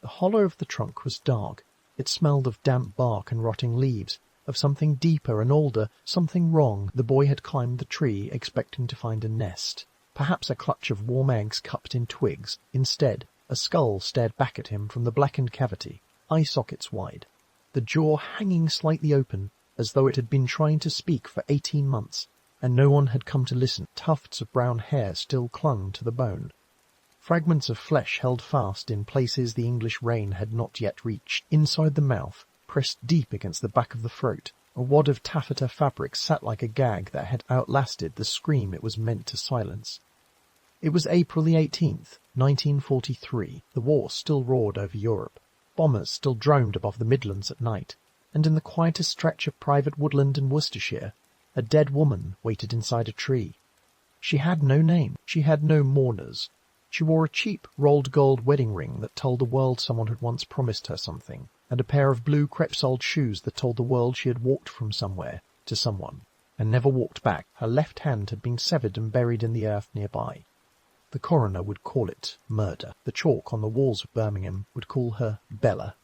The hollow of the trunk was dark. It smelled of damp bark and rotting leaves, of something deeper and older, something wrong. The boy had climbed the tree, expecting to find a nest, perhaps a clutch of warm eggs cupped in twigs. Instead, a skull stared back at him from the blackened cavity, eye sockets wide, the jaw hanging slightly open, as though it had been trying to speak for 18 months, and no one had come to listen. Tufts of brown hair still clung to the bone. Fragments of flesh held fast in places the English rain had not yet reached. Inside the mouth, pressed deep against the back of the throat, a wad of taffeta fabric sat like a gag that had outlasted the scream it was meant to silence. It was April the 18th, 1943. The war still roared over Europe. Bombers still droned above the Midlands at night, and in the quietest stretch of private woodland in Worcestershire, a dead woman waited inside a tree. She had no name. She had no mourners. She wore a cheap, rolled gold wedding ring that told the world someone had once promised her something, and a pair of blue crepe-soled shoes that told the world she had walked from somewhere to someone, and never walked back. Her left hand had been severed and buried in the earth nearby. The coroner would call it murder. The chalk on the walls of Birmingham would call her Bella.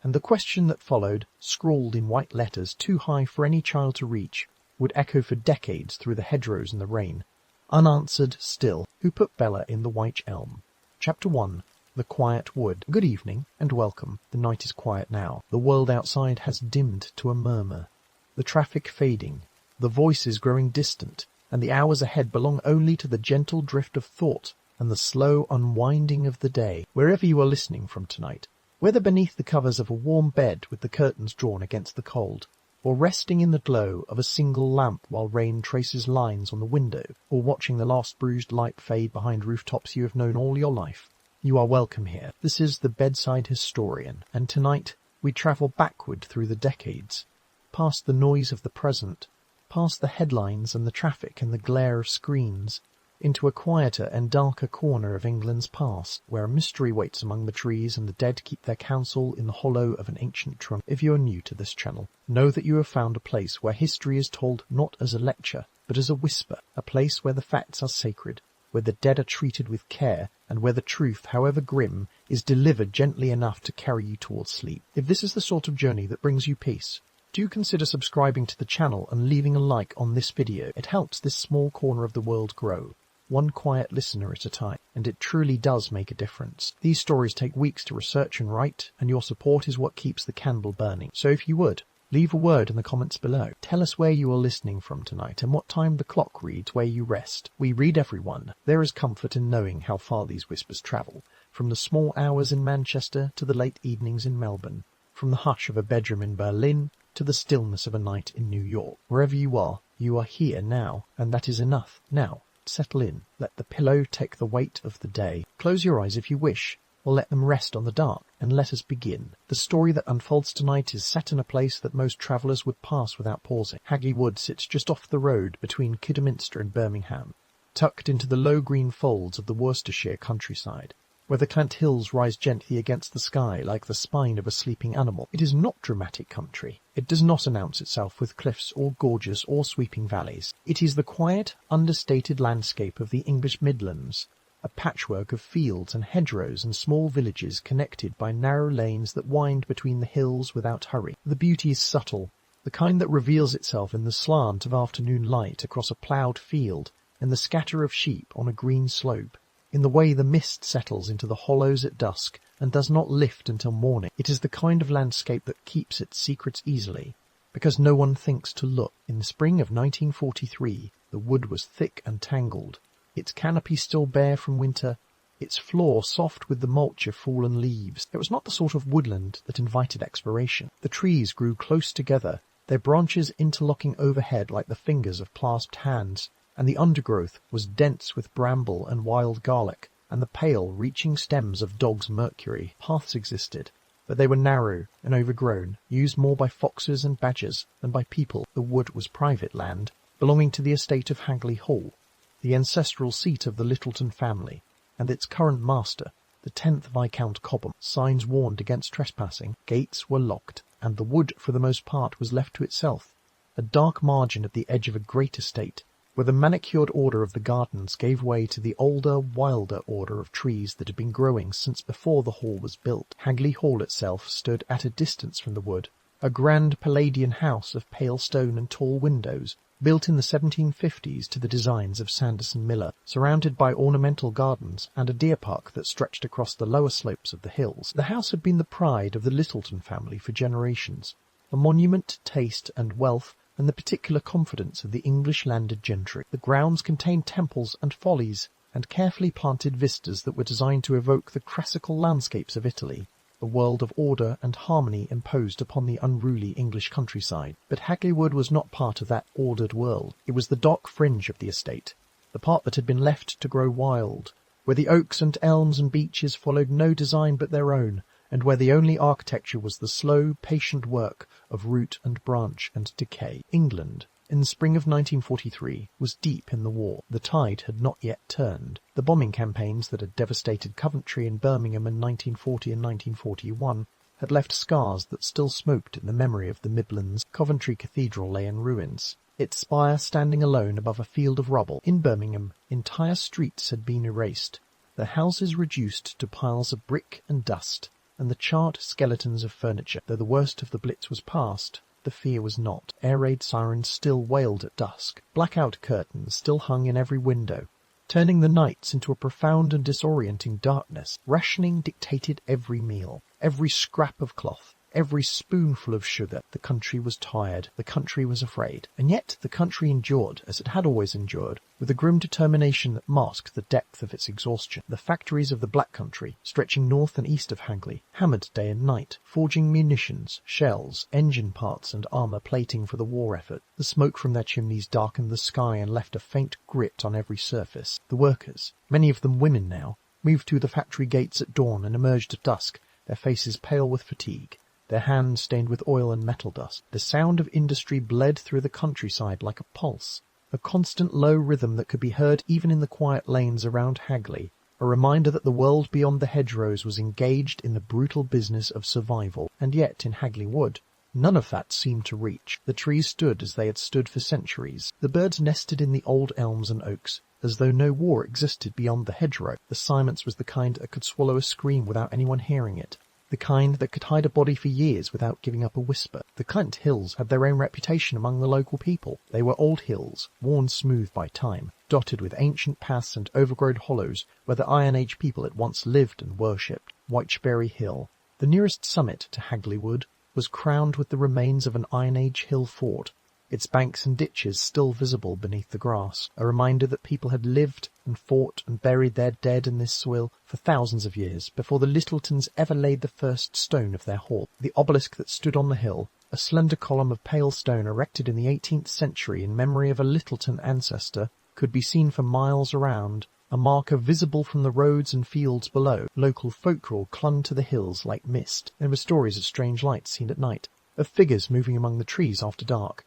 And the question that followed, scrawled in white letters too high for any child to reach, would echo for decades through the hedgerows in the rain. Unanswered still, who put Bella in the Wych Elm? Chapter 1. The Quiet Wood. Good evening, and welcome. The night is quiet now. The world outside has dimmed to a murmur. The traffic fading, the voices growing distant, and the hours ahead belong only to the gentle drift of thought and the slow unwinding of the day. Wherever you are listening from tonight, whether beneath the covers of a warm bed with the curtains drawn against the cold, or resting in the glow of a single lamp while rain traces lines on the window, or watching the last bruised light fade behind rooftops you have known all your life, you are welcome here. This is the Bedside Historian, and tonight we travel backward through the decades, past the noise of the present, past the headlines and the traffic and the glare of screens, into a quieter and darker corner of England's past, where a mystery waits among the trees and the dead keep their counsel in the hollow of an ancient trunk. If you are new to this channel, know that you have found a place where history is told not as a lecture, but as a whisper, a place where the facts are sacred, where the dead are treated with care, and where the truth, however grim, is delivered gently enough to carry you towards sleep. If this is the sort of journey that brings you peace, do consider subscribing to the channel and leaving a like on this video. It helps this small corner of the world grow, one quiet listener at a time, and it truly does make a difference. These stories take weeks to research and write, and your support is what keeps the candle burning. So if you would, leave a word in the comments below. Tell us where you are listening from tonight and what time the clock reads where you rest. We read everyone. There is comfort in knowing how far these whispers travel, from the small hours in Manchester to the late evenings in Melbourne, from the hush of a bedroom in Berlin to the stillness of a night in New York. Wherever you are here now, and that is enough. Now, settle in. Let the pillow take the weight of the day. Close your eyes if you wish, or let them rest on the dark, and let us begin. The story that unfolds tonight is set in a place that most travellers would pass without pausing. Hagley Wood sits just off the road between Kidderminster and Birmingham, tucked into the low green folds of the Worcestershire countryside, where the Cant Hills rise gently against the sky like the spine of a sleeping animal. It is not dramatic country. It does not announce itself with cliffs or gorges or sweeping valleys. It is the quiet, understated landscape of the English Midlands, a patchwork of fields and hedgerows and small villages connected by narrow lanes that wind between the hills without hurry. The beauty is subtle, the kind that reveals itself in the slant of afternoon light across a ploughed field and the scatter of sheep on a green slope, in the way the mist settles into the hollows at dusk and does not lift until morning. It is the kind of landscape that keeps its secrets easily, because no one thinks to look. In the spring of 1943, the wood was thick and tangled, its canopy still bare from winter, its floor soft with the mulch of fallen leaves. It was not the sort of woodland that invited exploration. The trees grew close together, their branches interlocking overhead like the fingers of clasped hands, and the undergrowth was dense with bramble and wild garlic, and the pale, reaching stems of dog's mercury. Paths existed, but they were narrow and overgrown, used more by foxes and badgers than by people. The wood was private land, belonging to the estate of Hagley Hall, the ancestral seat of the Littleton family, and its current master, the 10th Viscount Cobham. Signs warned against trespassing, gates were locked, and the wood for the most part was left to itself, a dark margin at the edge of a great estate, where the manicured order of the gardens gave way to the older, wilder order of trees that had been growing since before the hall was built. Hagley Hall itself stood at a distance from the wood, a grand Palladian house of pale stone and tall windows, built in the 1750s to the designs of Sanderson Miller, surrounded by ornamental gardens and a deer park that stretched across the lower slopes of the hills. The house had been the pride of the Littleton family for generations, a monument to taste and wealth and the particular confidence of the English landed gentry. The grounds contained temples and follies, and carefully planted vistas that were designed to evoke the classical landscapes of Italy, a world of order and harmony imposed upon the unruly English countryside. But Hagley Wood was not part of that ordered world. It was the dark fringe of the estate, the part that had been left to grow wild, where the oaks and elms and beeches followed no design but their own, and where the only architecture was the slow, patient work of root and branch and decay. England, in the spring of 1943, was deep in the war. The tide had not yet turned. The bombing campaigns that had devastated Coventry and Birmingham in 1940 and 1941 had left scars that still smoked in the memory of the Midlands. Coventry Cathedral lay in ruins, its spire standing alone above a field of rubble. In Birmingham, entire streets had been erased, the houses reduced to piles of brick and dust, and the charred skeletons of furniture. Though the worst of the Blitz was past, the fear was not. Air raid sirens still wailed at dusk. Blackout curtains still hung in every window, turning the nights into a profound and disorienting darkness. Rationing dictated every meal, every scrap of cloth, every spoonful of sugar. The country was tired, the country was afraid, and yet the country endured, as it had always endured, with a grim determination that masked the depth of its exhaustion. The factories of the Black Country, stretching north and east of Hagley, hammered day and night, forging munitions, shells, engine parts and armour plating for the war effort. The smoke from their chimneys darkened the sky and left a faint grit on every surface. The workers, many of them women now, moved through the factory gates at dawn and emerged at dusk, their faces pale with fatigue, their hands stained with oil and metal dust. The sound of industry bled through the countryside like a pulse, a constant low rhythm that could be heard even in the quiet lanes around Hagley, a reminder that the world beyond the hedgerows was engaged in the brutal business of survival. And yet in Hagley Wood, none of that seemed to reach. The trees stood as they had stood for centuries. The birds nested in the old elms and oaks, as though no war existed beyond the hedgerow. The silence was the kind that could swallow a scream without anyone hearing it, the kind that could hide a body for years without giving up a whisper. The Kent Hills had their own reputation among the local people. They were old hills, worn smooth by time, dotted with ancient paths and overgrown hollows where the Iron Age people had once lived and worshipped. Whitesbury Hill, the nearest summit to Hagley Wood, was crowned with the remains of an Iron Age hill fort, its banks and ditches still visible beneath the grass, a reminder that people had lived and fought and buried their dead in this soil for thousands of years before the Littletons ever laid the first stone of their hall. The obelisk that stood on the hill, a slender column of pale stone erected in the 18th century in memory of a Littleton ancestor, could be seen for miles around, a marker visible from the roads and fields below. Local folklore clung to the hills like mist. There were stories of strange lights seen at night, of figures moving among the trees after dark,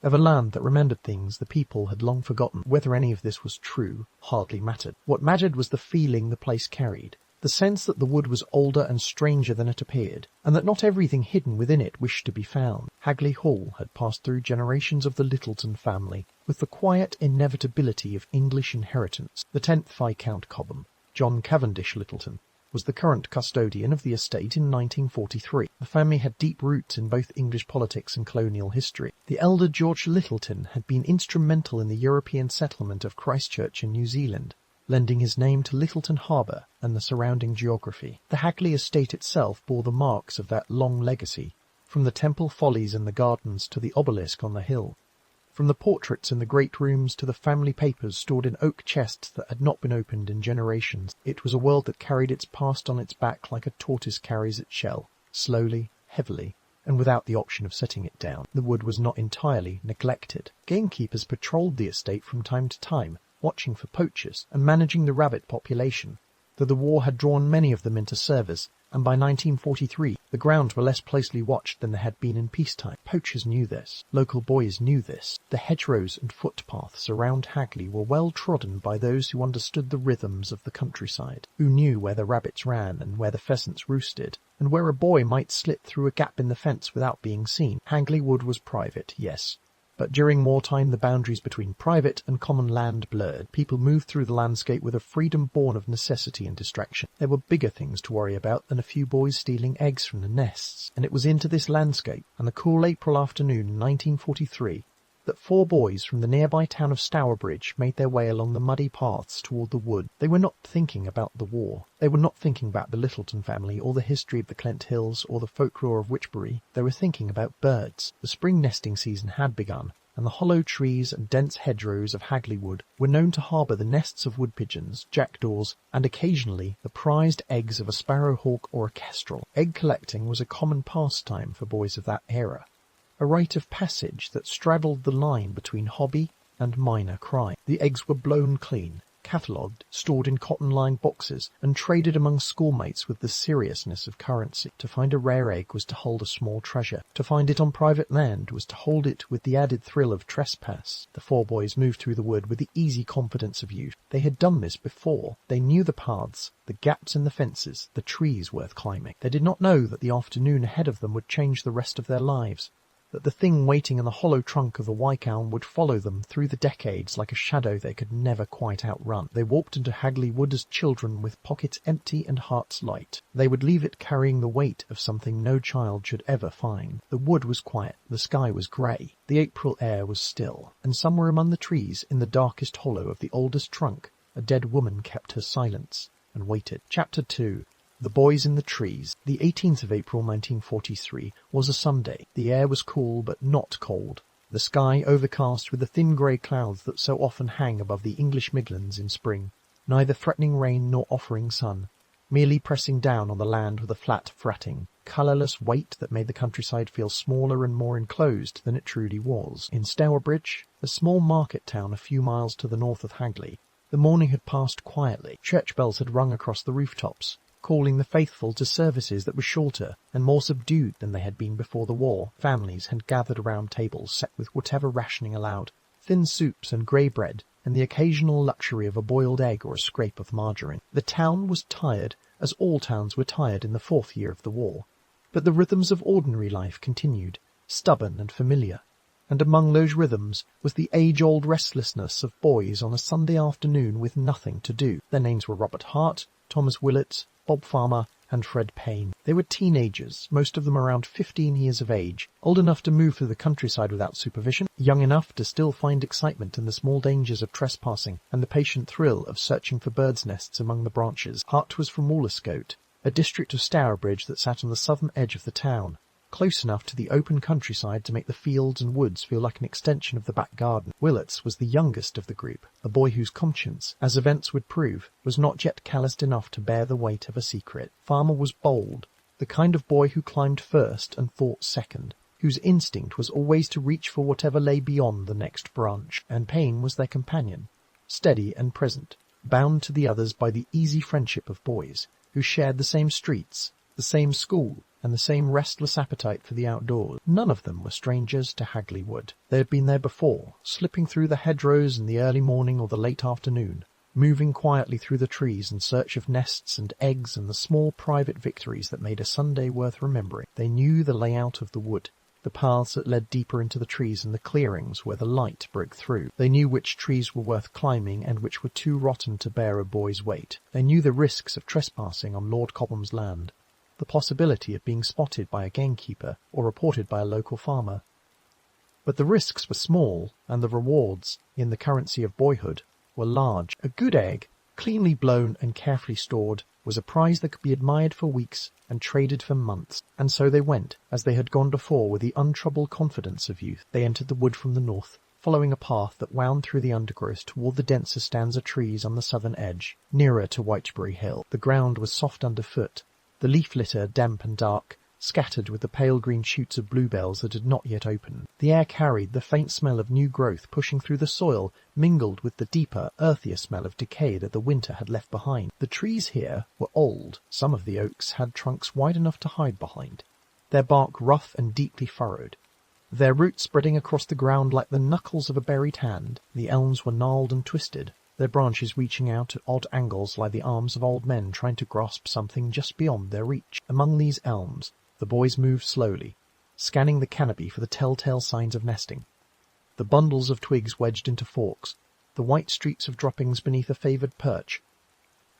of a land that remembered things the people had long forgotten. Whether any of this was true hardly mattered. What mattered was the feeling the place carried, the sense that the wood was older and stranger than it appeared, and that not everything hidden within it wished to be found. Hagley Hall had passed through generations of the Littleton family, with the quiet inevitability of English inheritance. The 10th Viscount Cobham, John Cavendish Littleton, was the current custodian of the estate in 1943. The family had deep roots in both English politics and colonial history. The elder George Littleton had been instrumental in the European settlement of Christchurch in New Zealand, lending his name to Littleton Harbour and the surrounding geography. The Hagley estate itself bore the marks of that long legacy, from the temple follies in the gardens to the obelisk on the hill, from the portraits in the great rooms to the family papers stored in oak chests that had not been opened in generations. It was a world that carried its past on its back like a tortoise carries its shell, slowly, heavily, and without the option of setting it down. The wood was not entirely neglected. Gamekeepers patrolled the estate from time to time, watching for poachers and managing the rabbit population, though the war had drawn many of them into service, and by 1943 the grounds were less closely watched than they had been in peacetime. Poachers knew this. Local boys knew this. The hedgerows and footpaths around Hagley were well trodden by those who understood the rhythms of the countryside, who knew where the rabbits ran and where the pheasants roosted, and where a boy might slip through a gap in the fence without being seen. Hagley Wood was private, yes, But during wartime the boundaries between private and common land blurred. People moved through the landscape with a freedom born of necessity and distraction. There were bigger things to worry about than a few boys stealing eggs from the nests, and it was into this landscape, on a cool April afternoon in 1943, that 4 boys from the nearby town of Stourbridge made their way along the muddy paths toward the wood. They were not thinking about the war. They were not thinking about the Littleton family, or the history of the Clent Hills, or the folklore of Witchbury. They were thinking about birds. The spring nesting season had begun, and the hollow trees and dense hedgerows of Hagley Wood were known to harbour the nests of wood pigeons, jackdaws, and occasionally the prized eggs of a sparrowhawk or a kestrel. Egg collecting was a common pastime for boys of that era, a rite of passage that straddled the line between hobby and minor crime. The eggs were blown clean, catalogued, stored in cotton-lined boxes, and traded among schoolmates with the seriousness of currency. To find a rare egg was to hold a small treasure. To find it on private land was to hold it with the added thrill of trespass. The 4 boys moved through the wood with the easy confidence of youth. They had done this before. They knew the paths, the gaps in the fences, the trees worth climbing. They did not know that the afternoon ahead of them would change the rest of their lives, that the thing waiting in the hollow trunk of the Wych Elm would follow them through the decades like a shadow they could never quite outrun. They walked into Hagley Wood as children with pockets empty and hearts light. They would leave it carrying the weight of something no child should ever find. The wood was quiet, the sky was grey, the April air was still, and somewhere among the trees, in the darkest hollow of the oldest trunk, a dead woman kept her silence and waited. Chapter 2. The Boys in the Trees. The 18th of April 1943 was a Sunday. The air was cool but not cold. The sky overcast with the thin grey clouds that so often hang above the English Midlands in spring. Neither threatening rain nor offering sun, merely pressing down on the land with a flat fretting, colourless weight that made the countryside feel smaller and more enclosed than it truly was. In Stourbridge, a small market town a few miles to the north of Hagley, the morning had passed quietly. Church bells had rung across the rooftops, calling the faithful to services that were shorter and more subdued than they had been before the war. Families had gathered around tables set with whatever rationing allowed, thin soups and grey bread, and the occasional luxury of a boiled egg or a scrape of margarine. The town was tired, as all towns were tired in the 4th year of the war, but the rhythms of ordinary life continued, stubborn and familiar, and among those rhythms was the age-old restlessness of boys on a Sunday afternoon with nothing to do. Their names were Robert Hart, Thomas Willett, Bob Farmer, and Fred Payne. They were teenagers, most of them around 15 years of age, old enough to move through the countryside without supervision, young enough to still find excitement in the small dangers of trespassing and the patient thrill of searching for birds' nests among the branches. Hart was from Worcestershire, a district of Stourbridge that sat on the southern edge of the town, close enough to the open countryside to make the fields and woods feel like an extension of the back garden. Willets was the youngest of the group, a boy whose conscience, as events would prove, was not yet calloused enough to bear the weight of a secret. Farmer was bold, the kind of boy who climbed first and thought second, whose instinct was always to reach for whatever lay beyond the next branch. And Payne was their companion, steady and present, bound to the others by the easy friendship of boys, who shared the same streets, the same school, and the same restless appetite for the outdoors. None of them were strangers to Hagley Wood. They had been there before, slipping through the hedgerows in the early morning or the late afternoon, moving quietly through the trees in search of nests and eggs and the small private victories that made a Sunday worth remembering. They knew the layout of the wood, the paths that led deeper into the trees and the clearings where the light broke through. They knew which trees were worth climbing and which were too rotten to bear a boy's weight. They knew the risks of trespassing on Lord Cobham's land, the possibility of being spotted by a gamekeeper or reported by a local farmer. But the risks were small, and the rewards, in the currency of boyhood, were large. A good egg, cleanly blown and carefully stored, was a prize that could be admired for weeks and traded for months. And so they went, as they had gone before with the untroubled confidence of youth. They entered the wood from the north, following a path that wound through the undergrowth toward the denser stanza trees on the southern edge, nearer to Whitebury Hill. The ground was soft underfoot, the leaf litter damp and dark, scattered with the pale green shoots of bluebells that had not yet opened. The air carried the faint smell of new growth pushing through the soil, mingled with the deeper, earthier smell of decay that the winter had left behind. The trees here were old. Some of the oaks had trunks wide enough to hide behind, their bark rough and deeply furrowed, their roots spreading across the ground like the knuckles of a buried hand. The elms were gnarled and twisted, their branches reaching out at odd angles like the arms of old men trying to grasp something just beyond their reach. Among these elms, the boys moved slowly, scanning the canopy for the telltale signs of nesting. the bundles of twigs wedged into forks, the white streaks of droppings beneath a favoured perch,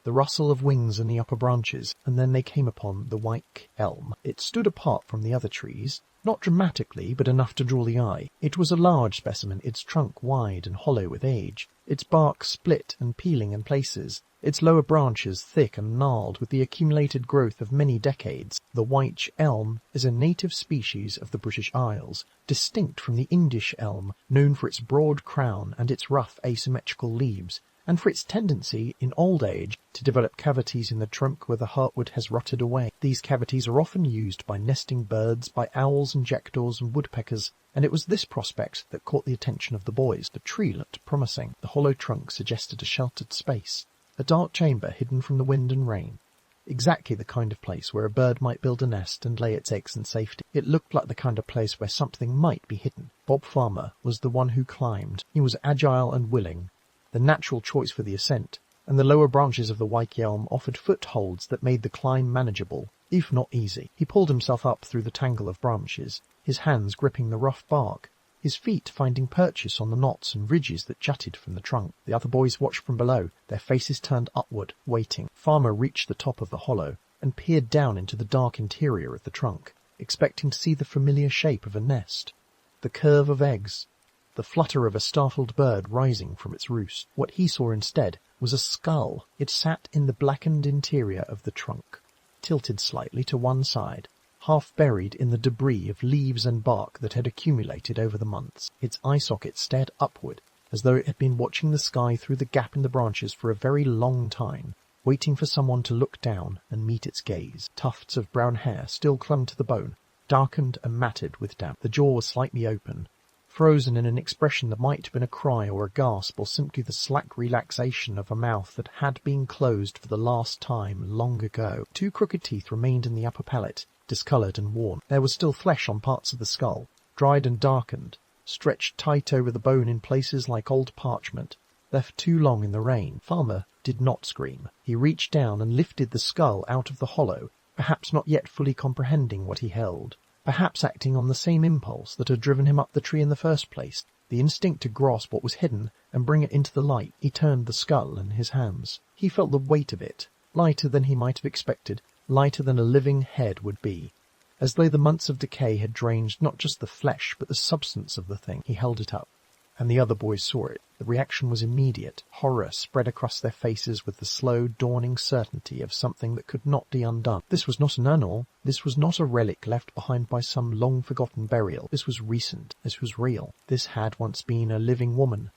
the rustle of wings in the upper branches, and then they came upon the Wych Elm. It stood apart from the other trees, not dramatically, but enough to draw the eye. It was a large specimen, its trunk wide and hollow with age, its bark split and peeling in places, its lower branches thick and gnarled with the accumulated growth of many decades. The Wych Elm is a native species of the British Isles, distinct from the English elm, known for its broad crown and its rough asymmetrical leaves, and for its tendency, in old age, to develop cavities in the trunk where the heartwood has rotted away. These cavities are often used by nesting birds, by owls and jackdaws and woodpeckers, and it was this prospect that caught the attention of the boys. The tree looked promising. The hollow trunk suggested a sheltered space, a dark chamber hidden from the wind and rain. Exactly the kind of place where a bird might build a nest and lay its eggs in safety. It looked like the kind of place where something might be hidden. Bob Farmer was the one who climbed. He was agile and willing, the natural choice for the ascent, and the lower branches of the Wych Elm offered footholds that made the climb manageable, if not easy. He pulled himself up through the tangle of branches, his hands gripping the rough bark, his feet finding purchase on the knots and ridges that jutted from the trunk. The other boys watched from below, their faces turned upward, waiting. Farmer reached the top of the hollow and peered down into the dark interior of the trunk, expecting to see the familiar shape of a nest, the curve of eggs, the flutter of a startled bird rising from its roost. What he saw instead was a skull. It sat in the blackened interior of the trunk, tilted slightly to one side, half buried in the debris of leaves and bark that had accumulated over the months. Its eye socket stared upward, as though it had been watching the sky through the gap in the branches for a very long time, waiting for someone to look down and meet its gaze. Tufts of brown hair still clung to the bone, darkened and matted with damp. The jaw was slightly open, frozen in an expression that might have been a cry or a gasp or simply the slack relaxation of a mouth that had been closed for the last time long ago. 2 crooked teeth remained in the upper palate, discoloured and worn. There was still flesh on parts of the skull, dried and darkened, stretched tight over the bone in places like old parchment, left too long in the rain. Farmer did not scream. He reached down and lifted the skull out of the hollow, perhaps not yet fully comprehending what he held, perhaps acting on the same impulse that had driven him up the tree in the first place, the instinct to grasp what was hidden and bring it into the light. He turned the skull in his hands. He felt the weight of it, lighter than he might have expected, lighter than a living head would be, as though the months of decay had drained not just the flesh but the substance of the thing. He held it up, and the other boys saw it. The reaction was immediate. Horror spread across their faces with the slow, dawning certainty of something that could not be undone. This was not an annal. This was not a relic left behind by some long-forgotten burial. This was recent. This was real. This had once been a living woman,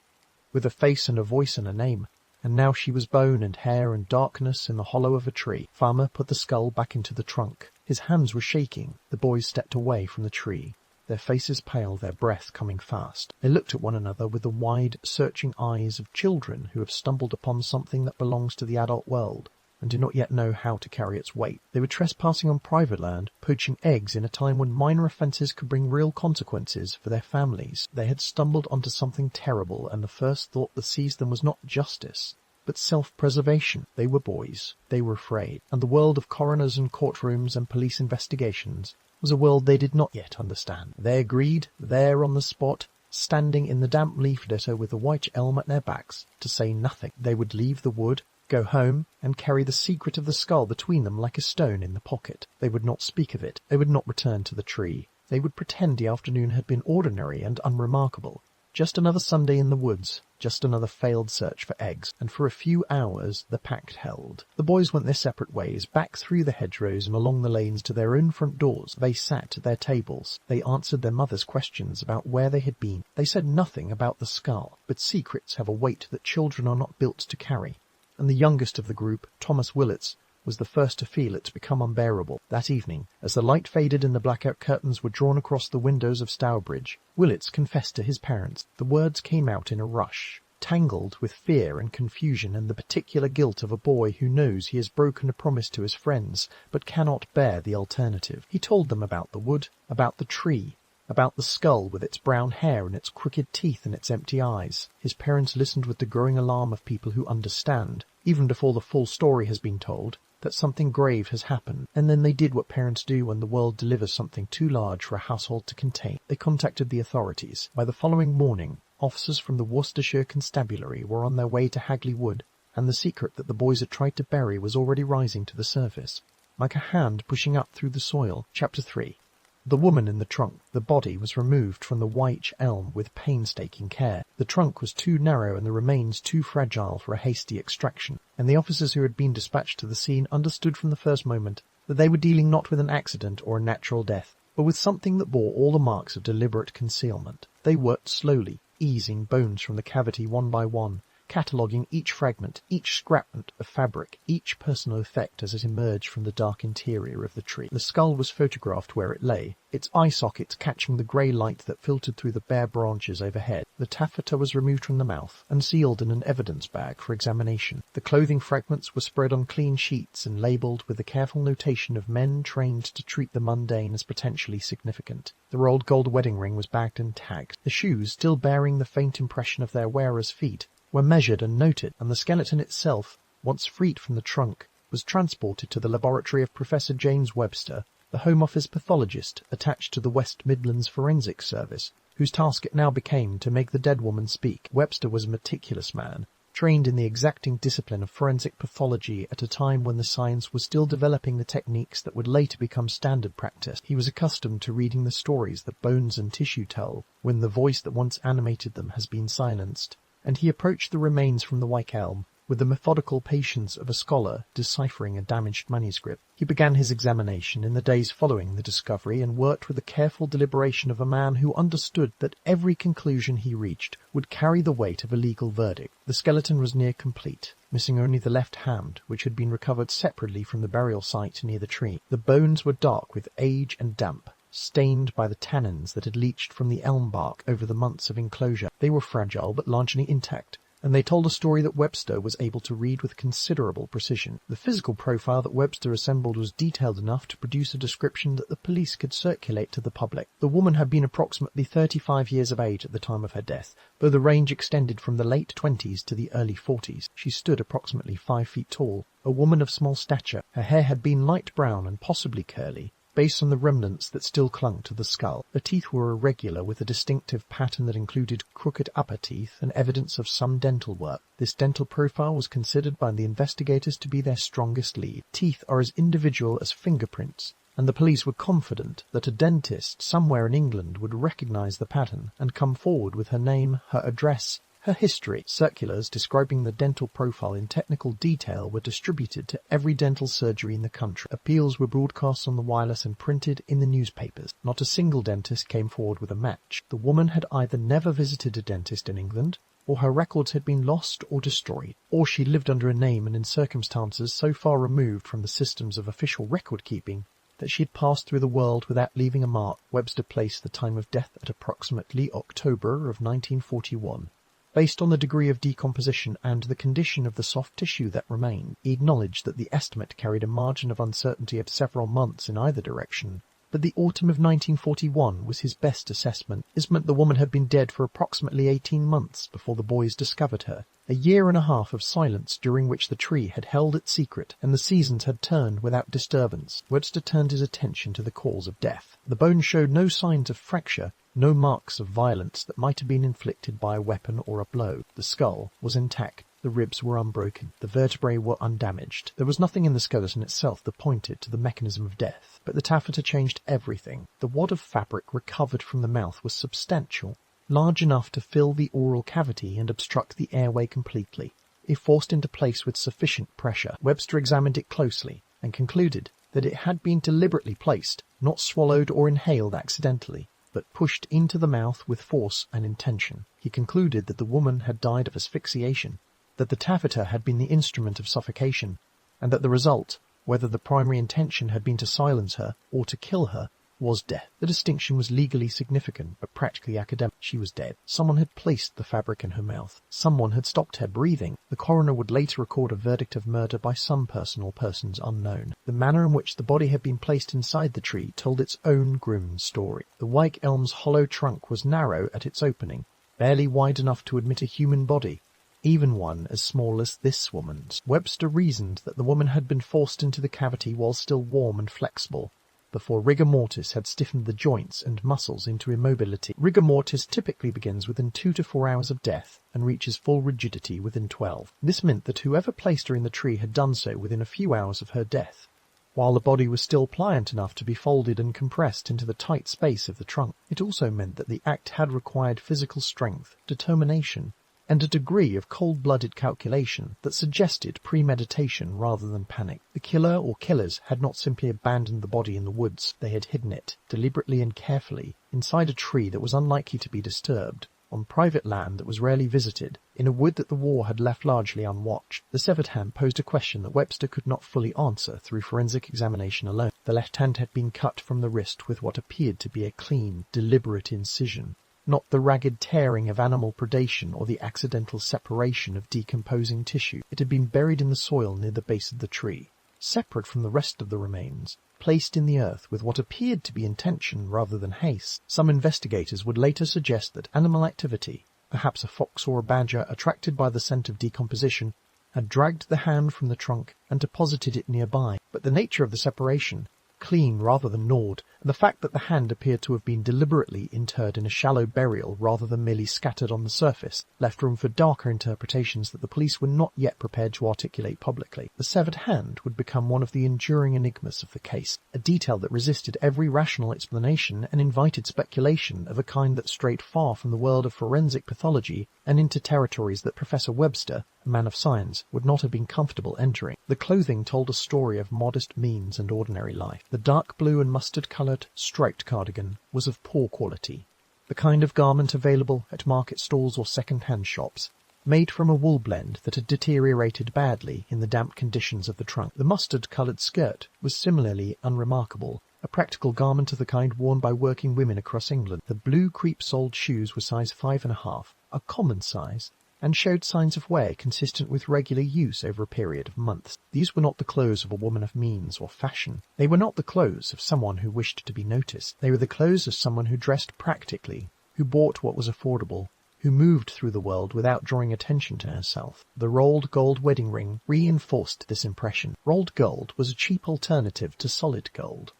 with a face and a voice and a name, and now she was bone and hair and darkness in the hollow of a tree. Farmer put the skull back into the trunk. His hands were shaking. The boys stepped away from the tree, their faces pale, their breath coming fast. They looked at one another with the wide, searching eyes of children who have stumbled upon something that belongs to the adult world and do not yet know how to carry its weight. They were trespassing on private land, poaching eggs in a time when minor offences could bring real consequences for their families. They had stumbled onto something terrible, and the first thought that seized them was not justice, but self-preservation. They were boys. They were afraid. And the world of coroners and courtrooms and police investigations was a world they did not yet understand. They agreed, there on the spot, standing in the damp leaf litter with the Wych Elm at their backs, to say nothing. They would leave the wood, go home, and carry the secret of the skull between them like a stone in the pocket. They would not speak of it. They would not return to the tree. They would pretend the afternoon had been ordinary and unremarkable. Just another Sunday in the woods, just another failed search for eggs, and for a few hours the pact held. The boys went their separate ways, back through the hedgerows and along the lanes to their own front doors. They sat at their tables. They answered their mother's questions about where they had been. They said nothing about the skull, but secrets have a weight that children are not built to carry, and the youngest of the group, Thomas Willets, was the first to feel it become unbearable. That evening, as the light faded and the blackout curtains were drawn across the windows of Stourbridge, Willets confessed to his parents. The words came out in a rush, tangled with fear and confusion and the particular guilt of a boy who knows he has broken a promise to his friends, but cannot bear the alternative. He told them about the wood, about the tree, about the skull with its brown hair and its crooked teeth and its empty eyes. His parents listened with the growing alarm of people who understand, even before the full story has been told, that something grave has happened, and then they did what parents do when the world delivers something too large for a household to contain. They contacted the authorities. By the following morning, officers from the Worcestershire Constabulary were on their way to Hagley Wood, and the secret that the boys had tried to bury was already rising to the surface, like a hand pushing up through the soil. Chapter 3. The woman in the trunk. The body was removed from the Wych Elm with painstaking care. The trunk was too narrow and the remains too fragile for a hasty extraction, and the officers who had been dispatched to the scene understood from the first moment that they were dealing not with an accident or a natural death, but with something that bore all the marks of deliberate concealment. They worked slowly, easing bones from the cavity one by one, cataloguing each fragment, each scrapment of fabric, each personal effect as it emerged from the dark interior of the tree. The skull was photographed where it lay, its eye sockets catching the grey light that filtered through the bare branches overhead. The taffeta was removed from the mouth and sealed in an evidence bag for examination. The clothing fragments were spread on clean sheets and labelled with the careful notation of men trained to treat the mundane as potentially significant. The rolled gold wedding ring was bagged and tagged. The shoes, still bearing the faint impression of their wearer's feet, were measured and noted, and the skeleton itself, once freed from the trunk, was transported to the laboratory of Professor James Webster, the Home Office pathologist attached to the West Midlands Forensic Service, whose task it now became to make the dead woman speak. Webster was a meticulous man, trained in the exacting discipline of forensic pathology at a time when the science was still developing the techniques that would later become standard practice. He was accustomed to reading the stories that bones and tissue tell when the voice that once animated them has been silenced, and he approached the remains from the Wych Elm with the methodical patience of a scholar deciphering a damaged manuscript. He began his examination in the days following the discovery and worked with the careful deliberation of a man who understood that every conclusion he reached would carry the weight of a legal verdict. The skeleton was near complete, missing only the left hand, which had been recovered separately from the burial site near the tree. The bones were dark with age and damp, stained by the tannins that had leached from the elm bark over the months of enclosure. They were fragile but largely intact, and they told a story that Webster was able to read with considerable precision. The physical profile that Webster assembled was detailed enough to produce a description that the police could circulate to the public. The woman had been approximately 35 years of age at the time of her death, though the range extended from the late 20s to the early 40s. She stood approximately 5 feet tall, a woman of small stature. Her hair had been light brown and possibly curly, based on the remnants that still clung to the skull. The teeth were irregular, with a distinctive pattern that included crooked upper teeth and evidence of some dental work. This dental profile was considered by the investigators to be their strongest lead. Teeth are as individual as fingerprints, and the police were confident that a dentist somewhere in England would recognize the pattern and come forward with her name, her address, her history. Circulars describing the dental profile in technical detail were distributed to every dental surgery in the country. Appeals were broadcast on the wireless and printed in the newspapers. Not a single dentist came forward with a match. The woman had either never visited a dentist in England, or her records had been lost or destroyed, or she lived under a name and in circumstances so far removed from the systems of official record-keeping that she had passed through the world without leaving a mark. Webster placed the time of death at approximately October of 1941. Based on the degree of decomposition and the condition of the soft tissue that remained, he acknowledged that the estimate carried a margin of uncertainty of several months in either direction, but the autumn of 1941 was his best assessment. This meant the woman had been dead for approximately 18 months before the boys discovered her, a year and a half of silence during which the tree had held its secret and the seasons had turned without disturbance. Webster turned his attention to the cause of death. The bones showed no signs of fracture, no marks of violence that might have been inflicted by a weapon or a blow. The skull was intact. The ribs were unbroken. The vertebrae were undamaged. There was nothing in the skeleton itself that pointed to the mechanism of death, but the taffeta changed everything. The wad of fabric recovered from the mouth was substantial, large enough to fill the oral cavity and obstruct the airway completely, if forced into place with sufficient pressure. Webster examined it closely and concluded that it had been deliberately placed, not swallowed or inhaled accidentally, but pushed into the mouth with force and intention. He concluded that the woman had died of asphyxiation, that the taffeta had been the instrument of suffocation, and that the result, whether the primary intention had been to silence her or to kill her, was death. The distinction was legally significant, but practically academic. She was dead. Someone had placed the fabric in her mouth. Someone had stopped her breathing. The coroner would later record a verdict of murder by some person or persons unknown. The manner in which the body had been placed inside the tree told its own grim story. The Wych Elm's hollow trunk was narrow at its opening, barely wide enough to admit a human body, even one as small as this woman's. Webster reasoned that the woman had been forced into the cavity while still warm and flexible, before rigor mortis had stiffened the joints and muscles into immobility. Rigor mortis typically begins within 2 to 4 hours of death and reaches full rigidity within 12. This meant that whoever placed her in the tree had done so within a few hours of her death, while the body was still pliant enough to be folded and compressed into the tight space of the trunk. It also meant that the act had required physical strength, determination, and a degree of cold-blooded calculation that suggested premeditation rather than panic. The killer or killers had not simply abandoned the body in the woods, they had hidden it, deliberately and carefully, inside a tree that was unlikely to be disturbed, on private land that was rarely visited, in a wood that the war had left largely unwatched. The severed hand posed a question that Webster could not fully answer through forensic examination alone. The left hand had been cut from the wrist with what appeared to be a clean, deliberate incision, not the ragged tearing of animal predation or the accidental separation of decomposing tissue. It had been buried in the soil near the base of the tree, separate from the rest of the remains, placed in the earth with what appeared to be intention rather than haste. Some investigators would later suggest that animal activity, perhaps a fox or a badger attracted by the scent of decomposition, had dragged the hand from the trunk and deposited it nearby. But the nature of the separation, clean rather than gnawed, and the fact that the hand appeared to have been deliberately interred in a shallow burial rather than merely scattered on the surface, left room for darker interpretations that the police were not yet prepared to articulate publicly. The severed hand would become one of the enduring enigmas of the case, a detail that resisted every rational explanation and invited speculation of a kind that strayed far from the world of forensic pathology and into territories that Professor Webster, a man of science, would not have been comfortable entering. The clothing told a story of modest means and ordinary life. The dark blue and mustard-coloured, striped cardigan was of poor quality, the kind of garment available at market stalls or second-hand shops, made from a wool blend that had deteriorated badly in the damp conditions of the trunk. The mustard-coloured skirt was similarly unremarkable, a practical garment of the kind worn by working women across England. The blue creep-soled shoes were size 5.5, a common size, and showed signs of wear consistent with regular use over a period of months. These were not the clothes of a woman of means or fashion. They were not the clothes of someone who wished to be noticed. They were the clothes of someone who dressed practically, who bought what was affordable, who moved through the world without drawing attention to herself. The rolled gold wedding ring reinforced this impression. Rolled gold was a cheap alternative to solid gold.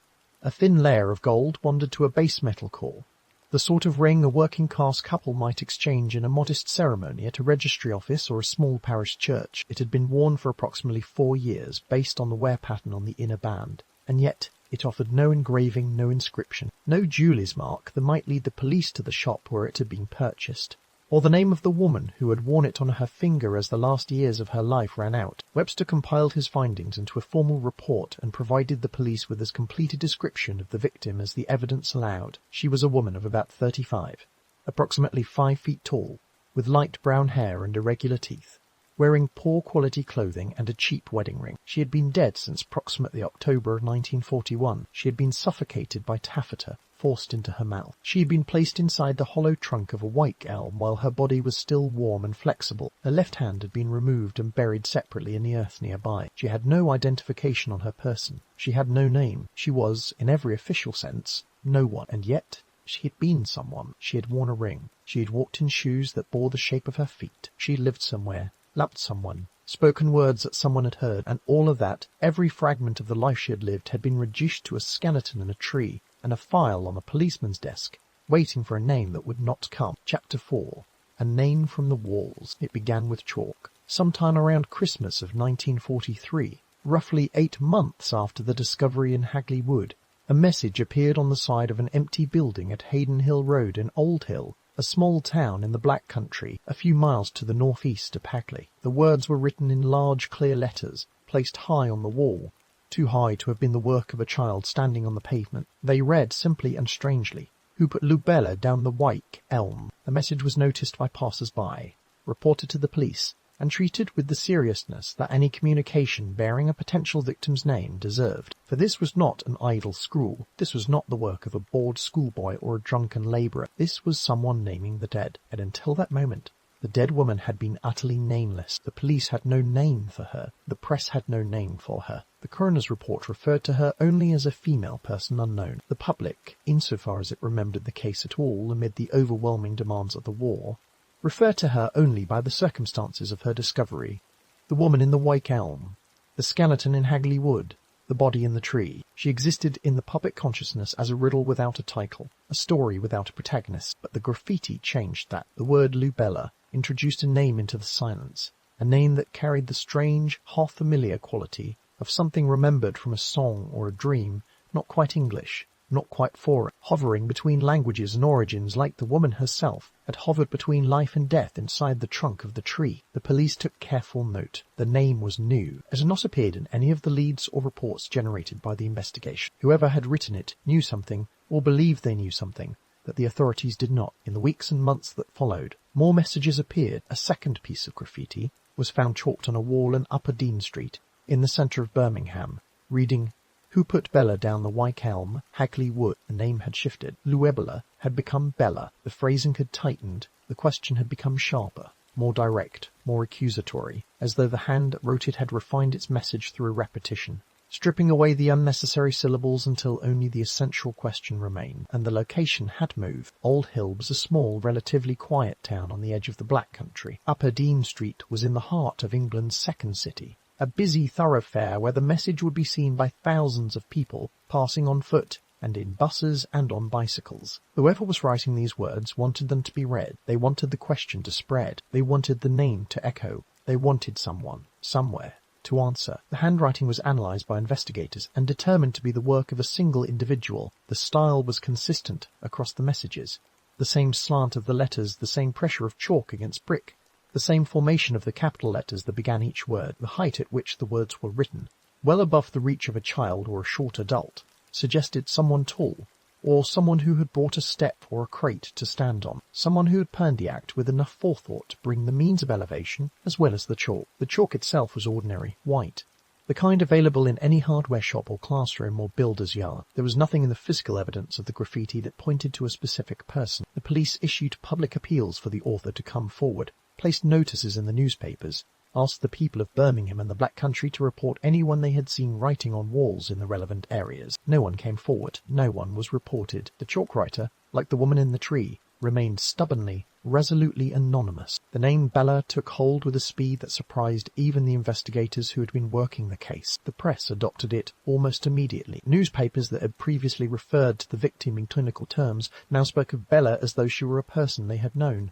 A thin layer of gold bonded to a base metal core, the sort of ring a working-class couple might exchange in a modest ceremony at a registry office or a small parish church. It had been worn for approximately 4 years, based on the wear pattern on the inner band, and yet it offered no engraving, no inscription, no jeweller's mark that might lead the police to the shop where it had been purchased, or the name of the woman who had worn it on her finger as the last years of her life ran out. Webster compiled his findings into a formal report and provided the police with as complete a description of the victim as the evidence allowed. She was a woman of about 35, approximately 5 feet tall, with light brown hair and irregular teeth, wearing poor quality clothing and a cheap wedding ring. She had been dead since approximately October of 1941. She had been suffocated by taffeta forced into her mouth. She had been placed inside the hollow trunk of a Wych Elm while her body was still warm and flexible. Her left hand had been removed and buried separately in the earth nearby. She had no identification on her person. She had no name. She was, in every official sense, no one. And yet she had been someone. She had worn a ring. She had walked in shoes that bore the shape of her feet. She had lived somewhere, loved someone, spoken words that someone had heard, and all of that, every fragment of the life she had lived, had been reduced to a skeleton in a tree and a file on a policeman's desk, waiting for a name that would not come. Chapter 4. A Name from the Walls. It began with chalk. Sometime around Christmas of 1943, roughly 8 months after the discovery in Hagley Wood, a message appeared on the side of an empty building at Hayden Hill Road in Old Hill, a small town in the Black Country, a few miles to the northeast of Hagley. The words were written in large, clear letters, placed high on the wall, too high to have been the work of a child standing on the pavement. They read simply and strangely, "Who put Lubella down the Wych Elm?" The message was noticed by passers-by, reported to the police, and treated with the seriousness that any communication bearing a potential victim's name deserved. For this was not an idle scrawl. This was not the work of a bored schoolboy or a drunken labourer. This was someone naming the dead. And until that moment, the dead woman had been utterly nameless. The police had no name for her. The press had no name for her. The coroner's report referred to her only as a female person unknown. The public, insofar as it remembered the case at all amid the overwhelming demands of the war, refer to her only by the circumstances of her discovery. The woman in the Wych Elm, the skeleton in Hagley Wood, the body in the tree. She existed in the public consciousness as a riddle without a title, a story without a protagonist, but the graffiti changed that. The word Lubella introduced a name into the silence, a name that carried the strange, half-familiar quality of something remembered from a song or a dream, not quite English, not quite foreign, hovering between languages and origins like the woman herself had hovered between life and death inside the trunk of the tree. The police took careful note. The name was new. It had not appeared in any of the leads or reports generated by the investigation. Whoever had written it knew something, or believed they knew something, that the authorities did not. In the weeks and months that followed, more messages appeared. A second piece of graffiti was found chalked on a wall in Upper Dean Street, in the centre of Birmingham, reading, "Who put Bella down the Wych Elm, Hagley Wood?" The name had shifted. Luebella had become Bella. The phrasing had tightened. The question had become sharper, more direct, more accusatory, as though the hand that wrote it had refined its message through a repetition, stripping away the unnecessary syllables until only the essential question remained. And the location had moved. Old Hill was a small, relatively quiet town on the edge of the Black Country. Upper Dean Street was in the heart of England's second city, a busy thoroughfare where the message would be seen by thousands of people passing on foot and in buses and on bicycles. Whoever was writing these words wanted them to be read. They wanted the question to spread. They wanted the name to echo. They wanted someone, somewhere, to answer. The handwriting was analysed by investigators and determined to be the work of a single individual. The style was consistent across the messages. The same slant of the letters, the same pressure of chalk against brick, the same formation of the capital letters that began each word, the height at which the words were written, well above the reach of a child or a short adult, suggested someone tall, or someone who had brought a step or a crate to stand on, someone who had planned the act with enough forethought to bring the means of elevation as well as the chalk. The chalk itself was ordinary, white, the kind available in any hardware shop or classroom or builder's yard. There was nothing in the physical evidence of the graffiti that pointed to a specific person. The police issued public appeals for the author to come forward, placed notices in the newspapers, asked the people of Birmingham and the Black Country to report anyone they had seen writing on walls in the relevant areas. No one came forward. No one was reported. The chalk writer, like the woman in the tree, remained stubbornly, resolutely anonymous. The name Bella took hold with a speed that surprised even the investigators who had been working the case. The press adopted it almost immediately. Newspapers that had previously referred to the victim in clinical terms now spoke of Bella as though she were a person they had known,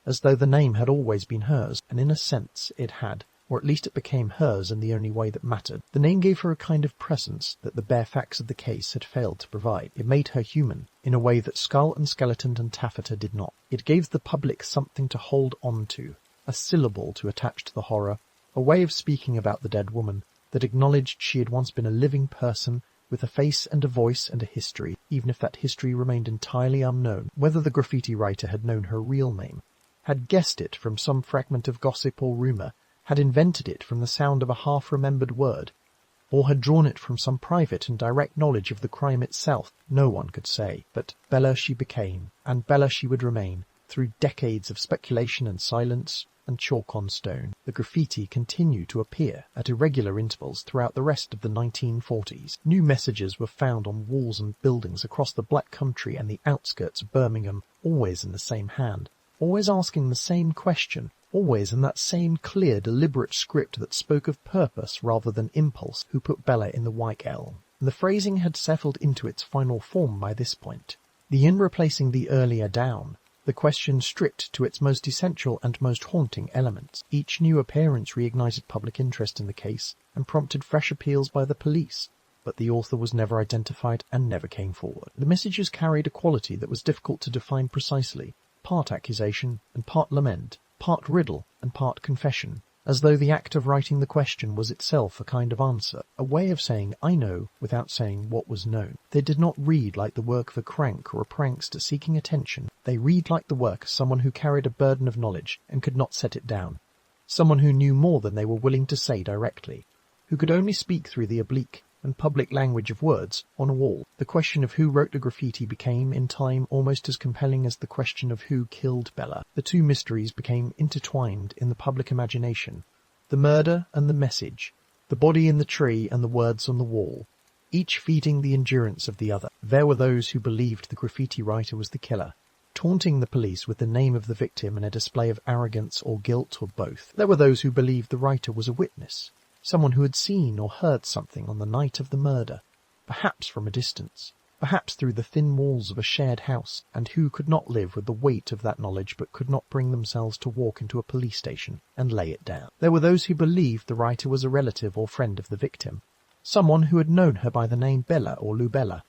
as though the name had always been hers, and in a sense it had, or at least it became hers in the only way that mattered. The name gave her a kind of presence that the bare facts of the case had failed to provide. It made her human, in a way that skull and skeleton and taffeta did not. It gave the public something to hold on to, a syllable to attach to the horror, a way of speaking about the dead woman that acknowledged she had once been a living person with a face and a voice and a history, even if that history remained entirely unknown. Whether the graffiti writer had known her real name, had guessed it from some fragment of gossip or rumour, had invented it from the sound of a half-remembered word, or had drawn it from some private and direct knowledge of the crime itself, no one could say. But Bella she became, and Bella she would remain, through decades of speculation and silence and chalk on stone. The graffiti continued to appear at irregular intervals throughout the rest of the 1940s. New messages were found on walls and buildings across the Black Country and the outskirts of Birmingham, always in the same hand, always asking the same question, always in that same clear, deliberate script that spoke of purpose rather than impulse. Who put Bella in the Wych Elm? And the phrasing had settled into its final form by this point. The in replacing the earlier down, the question stripped to its most essential and most haunting elements. Each new appearance reignited public interest in the case and prompted fresh appeals by the police, but the author was never identified and never came forward. The messages carried a quality that was difficult to define precisely, part accusation and part lament, part riddle and part confession, as though the act of writing the question was itself a kind of answer, a way of saying "I know" without saying what was known. They did not read like the work of a crank or a prankster seeking attention. They read like the work of someone who carried a burden of knowledge and could not set it down, someone who knew more than they were willing to say directly, who could only speak through the oblique and public language of words on a wall. The question of who wrote the graffiti became, in time, almost as compelling as the question of who killed Bella. The two mysteries became intertwined in the public imagination. The murder and the message, the body in the tree and the words on the wall, each feeding the endurance of the other. There were those who believed the graffiti writer was the killer, taunting the police with the name of the victim in a display of arrogance or guilt or both. There were those who believed the writer was a witness, someone who had seen or heard something on the night of the murder, perhaps from a distance, perhaps through the thin walls of a shared house, and who could not live with the weight of that knowledge but could not bring themselves to walk into a police station and lay it down. There were those who believed the writer was a relative or friend of the victim, someone who had known her by the name Bella or Lubella,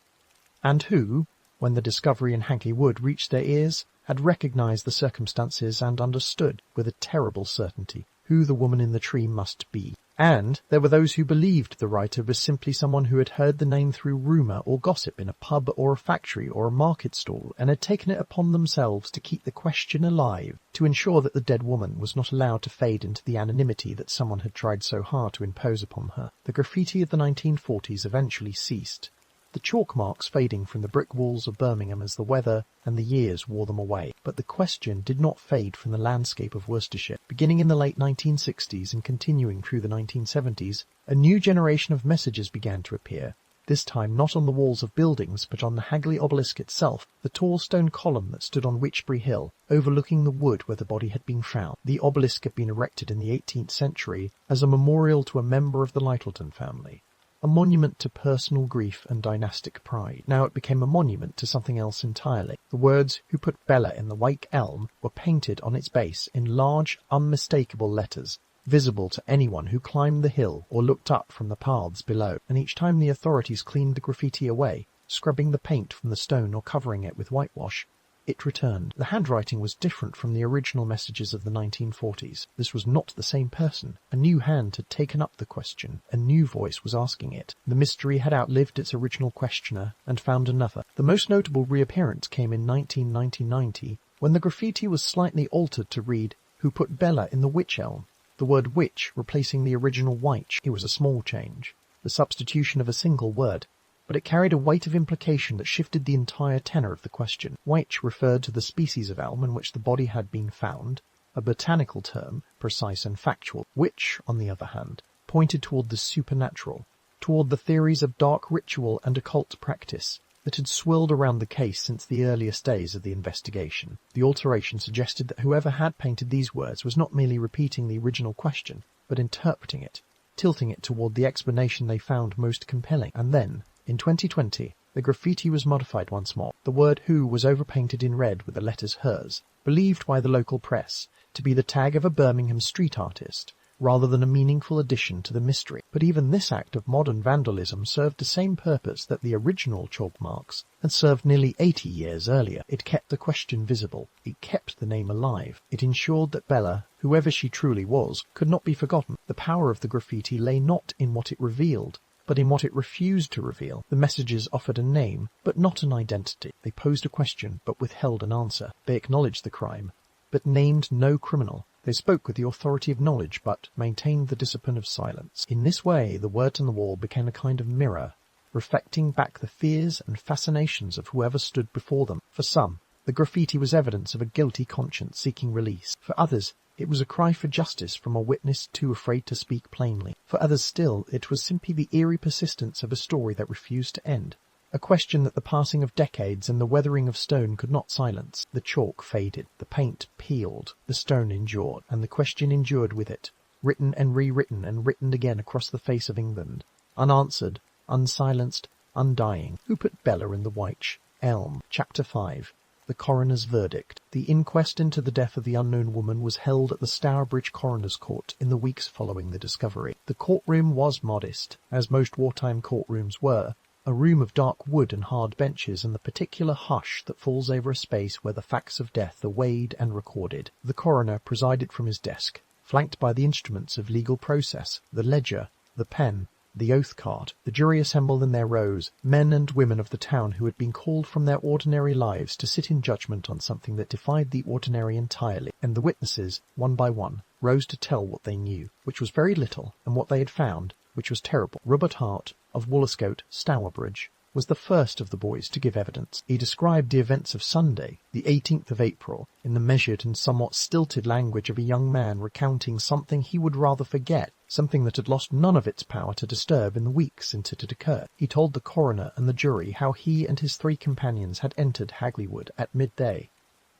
and who, when the discovery in Hagley Wood reached their ears, had recognized the circumstances and understood, with a terrible certainty, who the woman in the tree must be. And there were those who believed the writer was simply someone who had heard the name through rumour or gossip in a pub or a factory or a market stall, and had taken it upon themselves to keep the question alive, to ensure that the dead woman was not allowed to fade into the anonymity that someone had tried so hard to impose upon her. The graffiti of the 1940s eventually ceased, the chalk marks fading from the brick walls of Birmingham as the weather and the years wore them away. But the question did not fade from the landscape of Worcestershire. Beginning in the late 1960s and continuing through the 1970s, a new generation of messages began to appear, this time not on the walls of buildings but on the Hagley obelisk itself, the tall stone column that stood on Wychbury Hill, overlooking the wood where the body had been found. The obelisk had been erected in the 18th century as a memorial to a member of the Lyttelton family, a monument to personal grief and dynastic pride. Now it became a monument to something else entirely. The words "Who put Bella in the Wych Elm" were painted on its base in large, unmistakable letters, visible to anyone who climbed the hill or looked up from the paths below, and each time the authorities cleaned the graffiti away, scrubbing the paint from the stone or covering it with whitewash, it returned. The handwriting was different from the original messages of the 1940s. This was not the same person. A new hand had taken up the question. A new voice was asking it. The mystery had outlived its original questioner and found another. The most notable reappearance came in 1990, when the graffiti was slightly altered to read, "Who put Bella in the Wych Elm?" The word "witch" replacing the original "wych." It was a small change, the substitution of a single word, but it carried a weight of implication that shifted the entire tenor of the question. Wych referred to the species of elm in which the body had been found, a botanical term, precise and factual. Witch, on the other hand, pointed toward the supernatural, toward the theories of dark ritual and occult practice that had swirled around the case since the earliest days of the investigation. The alteration suggested that whoever had painted these words was not merely repeating the original question, but interpreting it, tilting it toward the explanation they found most compelling. And then, in 2020, the graffiti was modified once more. The word "Who" was overpainted in red with the letters "Hers," believed by the local press to be the tag of a Birmingham street artist, rather than a meaningful addition to the mystery. But even this act of modern vandalism served the same purpose that the original chalk marks had served nearly 80 years earlier. It kept the question visible. It kept the name alive. It ensured that Bella, whoever she truly was, could not be forgotten. The power of the graffiti lay not in what it revealed, but in what it refused to reveal. The messages offered a name, but not an identity. They posed a question, but withheld an answer. They acknowledged the crime, but named no criminal. They spoke with the authority of knowledge, but maintained the discipline of silence. In this way, the words on the wall became a kind of mirror, reflecting back the fears and fascinations of whoever stood before them. For some, the graffiti was evidence of a guilty conscience seeking release. For others, it was a cry for justice from a witness too afraid to speak plainly. For others still, it was simply the eerie persistence of a story that refused to end, a question that the passing of decades and the weathering of stone could not silence. The chalk faded, the paint peeled, the stone endured, and the question endured with it, written and rewritten and written again across the face of England, unanswered, unsilenced, undying. Who put Bella in the Wych Elm? Chapter 5. The Coroner's Verdict. The inquest into the death of the unknown woman was held at the Stourbridge Coroner's Court in the weeks following the discovery. The courtroom was modest, as most wartime courtrooms were, a room of dark wood and hard benches and the particular hush that falls over a space where the facts of death are weighed and recorded. The coroner presided from his desk, flanked by the instruments of legal process, the ledger, the pen, the oath card. The jury assembled in their rows, men and women of the town who had been called from their ordinary lives to sit in judgment on something that defied the ordinary entirely, and the witnesses, one by one, rose to tell what they knew, which was very little, and what they had found, which was terrible. Robert Hart, of Woolscote, Stourbridge, was the first of the boys to give evidence. He described the events of Sunday, the 18th of April, in the measured and somewhat stilted language of a young man recounting something he would rather forget, something that had lost none of its power to disturb in the weeks since it had occurred. He told the coroner and the jury how he and his 3 companions had entered Hagley Wood at midday,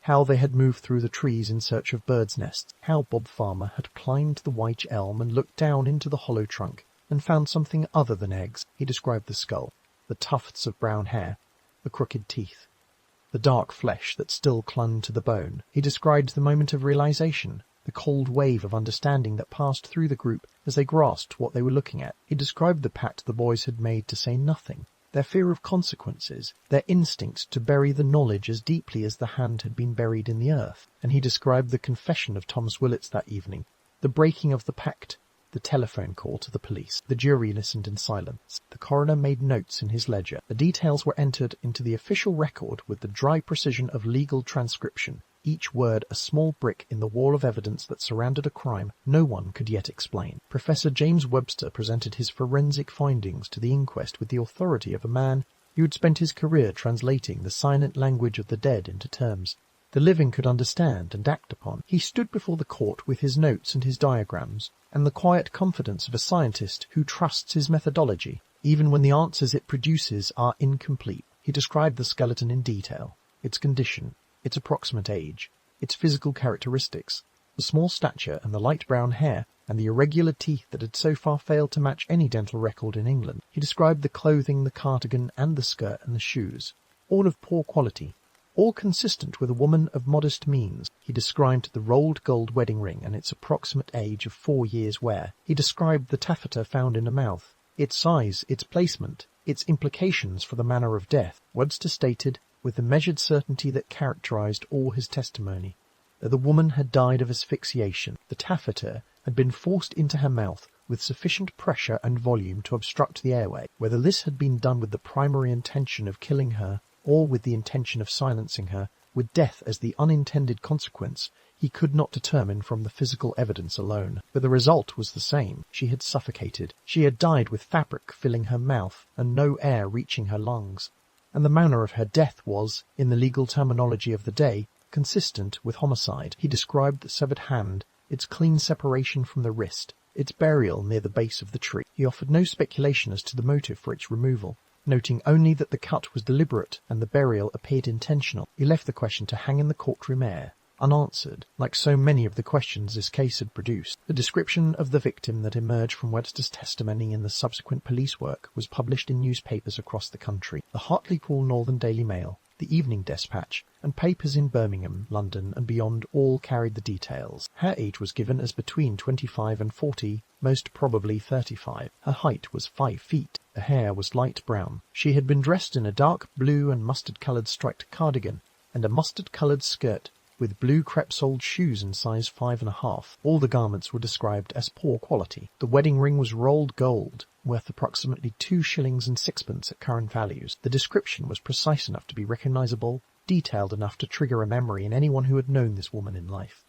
how they had moved through the trees in search of birds' nests, how Bob Farmer had climbed the Wych Elm and looked down into the hollow trunk and found something other than eggs. He described the skull, the tufts of brown hair, the crooked teeth, the dark flesh that still clung to the bone. He described the moment of realization, the cold wave of understanding that passed through the group as they grasped what they were looking at. He described the pact the boys had made to say nothing, their fear of consequences, their instinct to bury the knowledge as deeply as the hand had been buried in the earth. And he described the confession of Thomas Willets that evening, the breaking of the pact, the telephone call to the police. The jury listened in silence. The coroner made notes in his ledger. The details were entered into the official record with the dry precision of legal transcription, each word a small brick in the wall of evidence that surrounded a crime no one could yet explain. Professor James Webster presented his forensic findings to the inquest with the authority of a man who had spent his career translating the silent language of the dead into terms the living could understand and act upon. He stood before the court with his notes and his diagrams, and the quiet confidence of a scientist who trusts his methodology, even when the answers it produces are incomplete. He described the skeleton in detail, its condition, its approximate age, its physical characteristics, the small stature and the light brown hair, and the irregular teeth that had so far failed to match any dental record in England. He described the clothing, the cardigan, and the skirt and the shoes, all of poor quality, all consistent with a woman of modest means. He described the rolled gold wedding ring and its approximate age of 4 years' wear. He described the taffeta found in a mouth, its size, its placement, its implications for the manner of death. Webster stated, with the measured certainty that characterized all his testimony, that the woman had died of asphyxiation. The taffeta had been forced into her mouth with sufficient pressure and volume to obstruct the airway. Whether this had been done with the primary intention of killing her or with the intention of silencing her, with death as the unintended consequence, he could not determine from the physical evidence alone. But the result was the same. She had suffocated. She had died with fabric filling her mouth and no air reaching her lungs. And the manner of her death was, in the legal terminology of the day, consistent with homicide. He described the severed hand, its clean separation from the wrist, its burial near the base of the tree. He offered no speculation as to the motive for its removal, noting only that the cut was deliberate and the burial appeared intentional. He left the question to hang in the courtroom air, unanswered, like so many of the questions this case had produced. The description of the victim that emerged from Webster's testimony in the subsequent police work was published in newspapers across the country. The Hartlepool Northern Daily Mail, the Evening Despatch, and papers in Birmingham, London, and beyond all carried the details. Her age was given as between 25 and 40, most probably 35. Her height was 5 feet. Her hair was light brown. She had been dressed in a dark blue and mustard-coloured striped cardigan and a mustard-coloured skirt with blue crepe-soled shoes in size 5.5. All the garments were described as poor quality. The wedding ring was rolled gold, worth approximately 2 shillings and sixpence at current values. The description was precise enough to be recognisable, detailed enough to trigger a memory in anyone who had known this woman in life.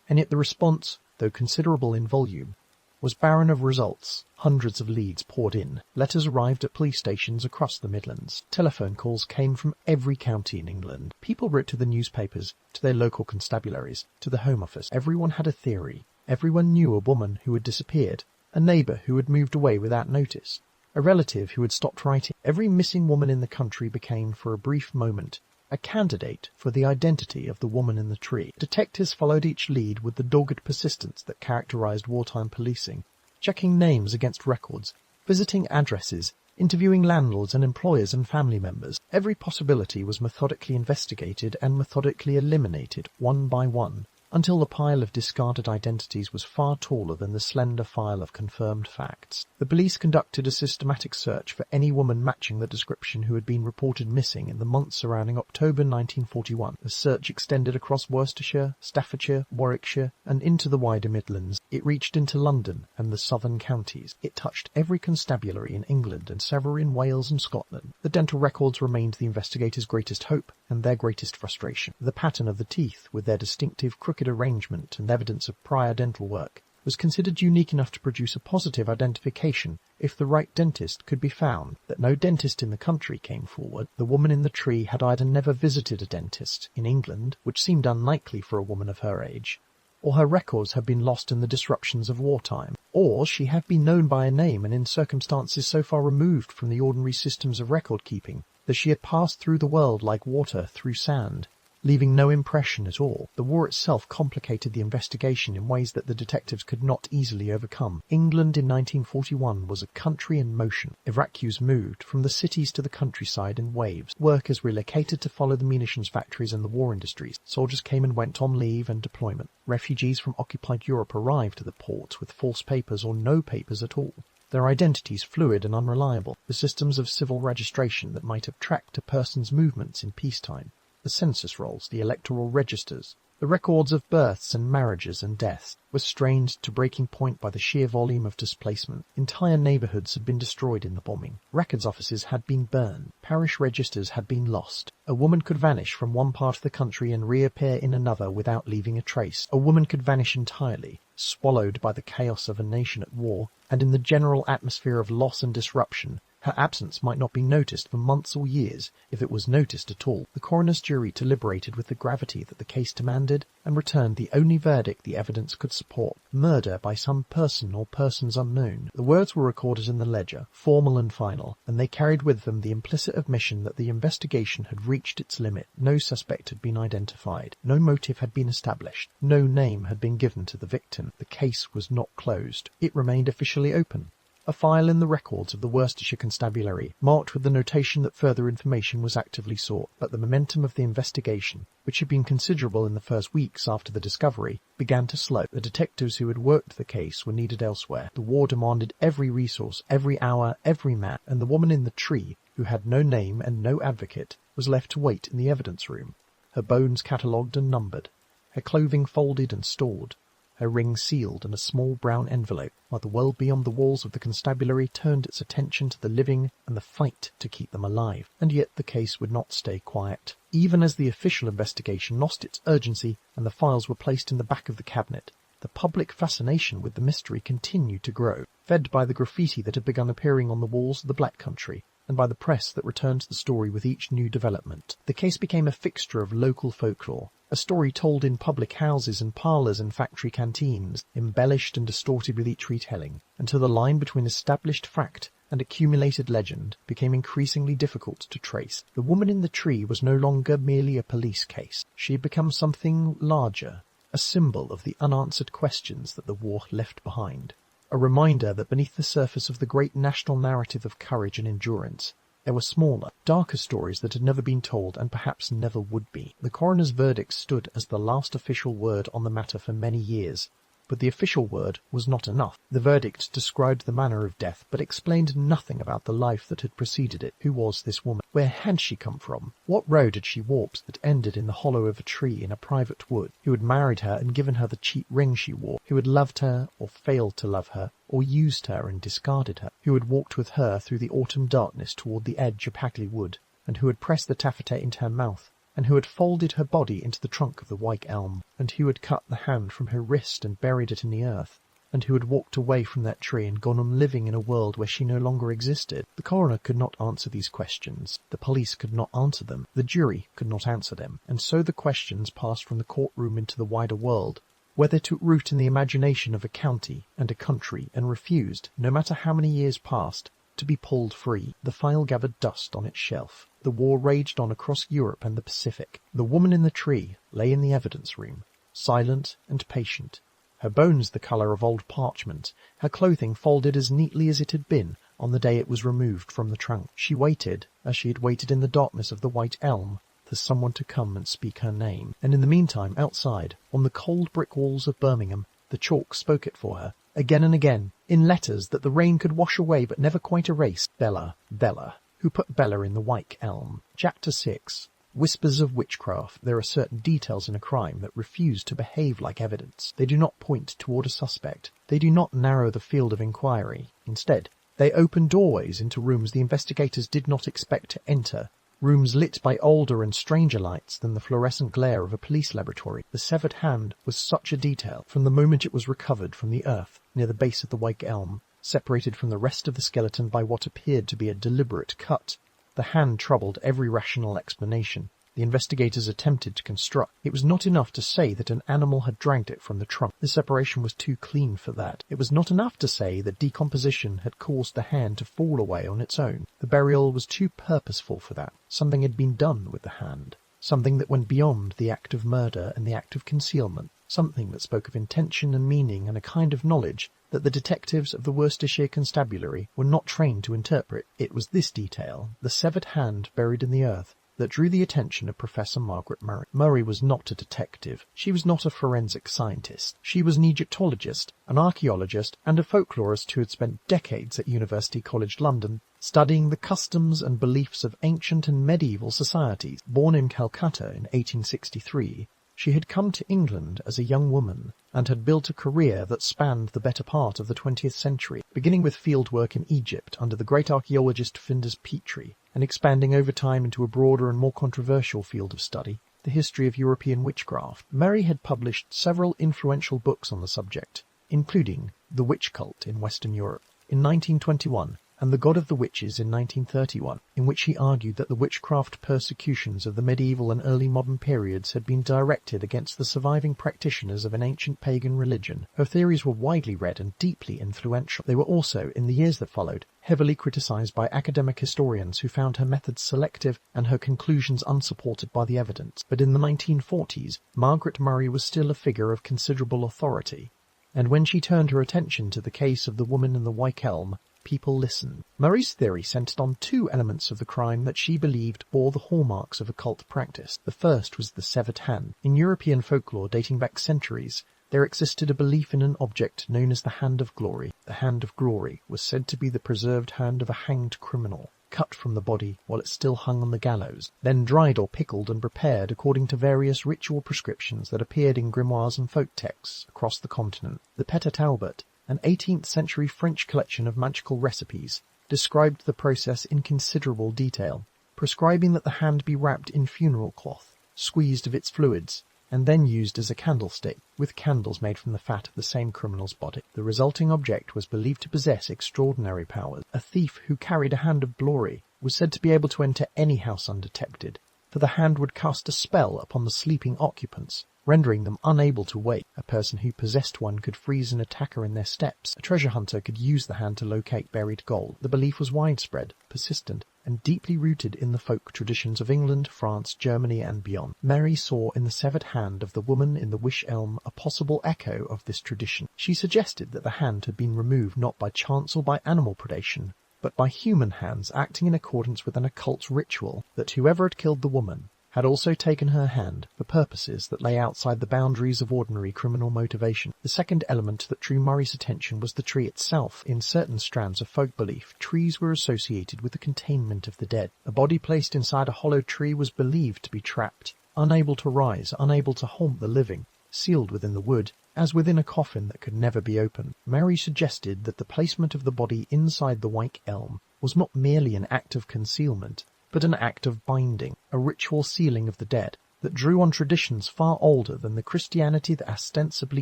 And yet the response, though considerable in volume, was barren of results. Hundreds of leads poured in. Letters arrived at police stations across the Midlands. Telephone calls came from every county in England. People wrote to the newspapers, to their local constabularies, to the Home Office. Everyone had a theory. Everyone knew a woman who had disappeared, a neighbour who had moved away without notice, a relative who had stopped writing. Every missing woman in the country became, for a brief moment, a candidate for the identity of the woman in the tree. Detectives followed each lead with the dogged persistence that characterized wartime policing, checking names against records, visiting addresses, interviewing landlords and employers and family members. Every possibility was methodically investigated and methodically eliminated, one by one, until the pile of discarded identities was far taller than the slender file of confirmed facts. The police conducted a systematic search for any woman matching the description who had been reported missing in the months surrounding October 1941. The search extended across Worcestershire, Staffordshire, Warwickshire, and into the wider Midlands. It reached into London and the southern counties. It touched every constabulary in England and several in Wales and Scotland. The dental records remained the investigators' greatest hope and their greatest frustration. The pattern of the teeth, with their distinctive crooked arrangement and evidence of prior dental work, was considered unique enough to produce a positive identification if the right dentist could be found. That no dentist in the country came forward. The woman in the tree had either never visited a dentist in England, which seemed unlikely for a woman of her age, or her records had been lost in the disruptions of wartime, or she had been known by a name and in circumstances so far removed from the ordinary systems of record-keeping that she had passed through the world like water through sand, leaving no impression at all. The war itself complicated the investigation in ways that the detectives could not easily overcome. England in 1941 was a country in motion. Evacuees moved from the cities to the countryside in waves. Workers relocated to follow the munitions factories and the war industries. Soldiers came and went on leave and deployment. Refugees from occupied Europe arrived at the ports with false papers or no papers at all. Their identities fluid and unreliable. The systems of civil registration that might have tracked a person's movements in peacetime. The census rolls, the electoral registers, the records of births and marriages and deaths were strained to breaking point by the sheer volume of displacement. Entire neighbourhoods had been destroyed in the bombing. Records offices had been burned. Parish registers had been lost. A woman could vanish from one part of the country and reappear in another without leaving a trace. A woman could vanish entirely, swallowed by the chaos of a nation at war, and in the general atmosphere of loss and disruption, her absence might not be noticed for months or years, if it was noticed at all. The coroner's jury deliberated with the gravity that the case demanded and returned the only verdict the evidence could support: murder by some person or persons unknown. The words were recorded in the ledger, formal and final, and they carried with them the implicit admission that the investigation had reached its limit. No suspect had been identified. No motive had been established. No name had been given to the victim. The case was not closed. It remained officially open. A file in the records of the Worcestershire Constabulary, marked with the notation that further information was actively sought, but the momentum of the investigation, which had been considerable in the first weeks after the discovery, began to slow. The detectives who had worked the case were needed elsewhere. The war demanded every resource, every hour, every man, and the woman in the tree, who had no name and no advocate, was left to wait in the evidence room, her bones catalogued and numbered, her clothing folded and stored, her ring sealed in a small brown envelope, while the world beyond the walls of the constabulary turned its attention to the living and the fight to keep them alive. And yet the case would not stay quiet. Even as the official investigation lost its urgency and the files were placed in the back of the cabinet, the public fascination with the mystery continued to grow, fed by the graffiti that had begun appearing on the walls of the Black Country, and by the press that returned to the story with each new development. The case became a fixture of local folklore, a story told in public houses and parlours and factory canteens, embellished and distorted with each retelling, until the line between established fact and accumulated legend became increasingly difficult to trace. The woman in the tree was no longer merely a police case. She had become something larger, a symbol of the unanswered questions that the war left behind, a reminder that beneath the surface of the great national narrative of courage and endurance, there were smaller, darker stories that had never been told and perhaps never would be. The coroner's verdict stood as the last official word on the matter for many years, but the official word was not enough. The verdict described the manner of death, but explained nothing about the life that had preceded it. Who was this woman? Where had she come from? What road had she walked that ended in the hollow of a tree in a private wood? Who had married her and given her the cheap ring she wore? Who had loved her, or failed to love her, or used her and discarded her? Who had walked with her through the autumn darkness toward the edge of Hagley Wood, and who had pressed the taffeta into her mouth, and who had folded her body into the trunk of the Wych Elm, and who had cut the hand from her wrist and buried it in the earth, and who had walked away from that tree and gone on living in a world where she no longer existed? The coroner could not answer these questions. The police could not answer them. The jury could not answer them. And so the questions passed from the courtroom into the wider world, where they took root in the imagination of a county and a country, and refused, no matter how many years passed, to be pulled free. The file gathered dust on its shelf. The war raged on across Europe and the Pacific. The woman in the tree lay in the evidence room, silent and patient, her bones the colour of old parchment, her clothing folded as neatly as it had been on the day it was removed from the trunk. She waited, as she had waited in the darkness of the Wych Elm, for someone to come and speak her name. And in the meantime, outside, on the cold brick walls of Birmingham, the chalk spoke it for her, again and again, in letters that the rain could wash away but never quite erase. Bella, Bella. Who put Bella in the Wych Elm? Chapter 6. Whispers of witchcraft. There are certain details in a crime that refuse to behave like evidence. They do not point toward a suspect. They do not narrow the field of inquiry. Instead, they open doorways into rooms the investigators did not expect to enter, rooms lit by older and stranger lights than the fluorescent glare of a police laboratory. The severed hand was such a detail from the moment it was recovered from the earth near the base of the Wych Elm, separated from the rest of the skeleton by what appeared to be a deliberate cut. The hand troubled every rational explanation the investigators attempted to construct. It was not enough to say that an animal had dragged it from the trunk. The separation was too clean for that. It was not enough to say that decomposition had caused the hand to fall away on its own. The burial was too purposeful for that. Something had been done with the hand. something that went beyond the act of murder and the act of concealment, something that spoke of intention and meaning and a kind of knowledge that the detectives of the Worcestershire constabulary were not trained to interpret. It was this detail, the severed hand buried in the earth, that drew the attention of Professor Margaret Murray. Murray was not a detective. She was not a forensic scientist. She was an Egyptologist, an archaeologist, and a folklorist who had spent decades at University College London studying the customs and beliefs of ancient and medieval societies. Born in Calcutta in 1863, she had come to England as a young woman and had built a career that spanned the better part of the 20th century, beginning with fieldwork in Egypt under the great archaeologist Flinders Petrie, and expanding over time into a broader and more controversial field of study, the history of European witchcraft. Mary had published several influential books on the subject, including The Witch Cult in Western Europe in 1921 and The God of the Witches in 1931, in which he argued that the witchcraft persecutions of the medieval and early modern periods had been directed against the surviving practitioners of an ancient pagan religion. Her theories were widely read and deeply influential. They were also, in the years that followed, heavily criticised by academic historians who found her methods selective and her conclusions unsupported by the evidence. But in the 1940s, Margaret Murray was still a figure of considerable authority, and when she turned her attention to the case of the woman in the Wych Elm, people listened. Murray's theory centred on two elements of the crime that she believed bore the hallmarks of occult practice. The first was the severed hand. In European folklore dating back centuries, there existed a belief in an object known as the Hand of Glory. The Hand of Glory was said to be the preserved hand of a hanged criminal, cut from the body while it still hung on the gallows, then dried or pickled and prepared according to various ritual prescriptions that appeared in grimoires and folk texts across the continent. The Petit Albert, an 18th century French collection of magical recipes, described the process in considerable detail, prescribing that the hand be wrapped in funeral cloth, squeezed of its fluids, and then used as a candlestick, with candles made from the fat of the same criminal's body. The resulting object was believed to possess extraordinary powers. A thief who carried a hand of glory was said to be able to enter any house undetected, for the hand would cast a spell upon the sleeping occupants, rendering them unable to wake. A person who possessed one could freeze an attacker in their steps. A treasure hunter could use the hand to locate buried gold. The belief was widespread, persistent, and deeply rooted in the folk traditions of England, France, Germany, and beyond. Mary saw in the severed hand of the woman in the Wych Elm a possible echo of this tradition. She suggested that the hand had been removed not by chance or by animal predation, but by human hands acting in accordance with an occult ritual, that whoever had killed the woman had also taken her hand for purposes that lay outside the boundaries of ordinary criminal motivation. The second element that drew Murray's attention was the tree itself. In certain strands of folk belief, trees were associated with the containment of the dead. A body placed inside a hollow tree was believed to be trapped, unable to rise, unable to haunt the living, sealed within the wood, as within a coffin that could never be opened. Mary suggested that the placement of the body inside the Wych Elm was not merely an act of concealment, but an act of binding, a ritual sealing of the dead that drew on traditions far older than the Christianity that ostensibly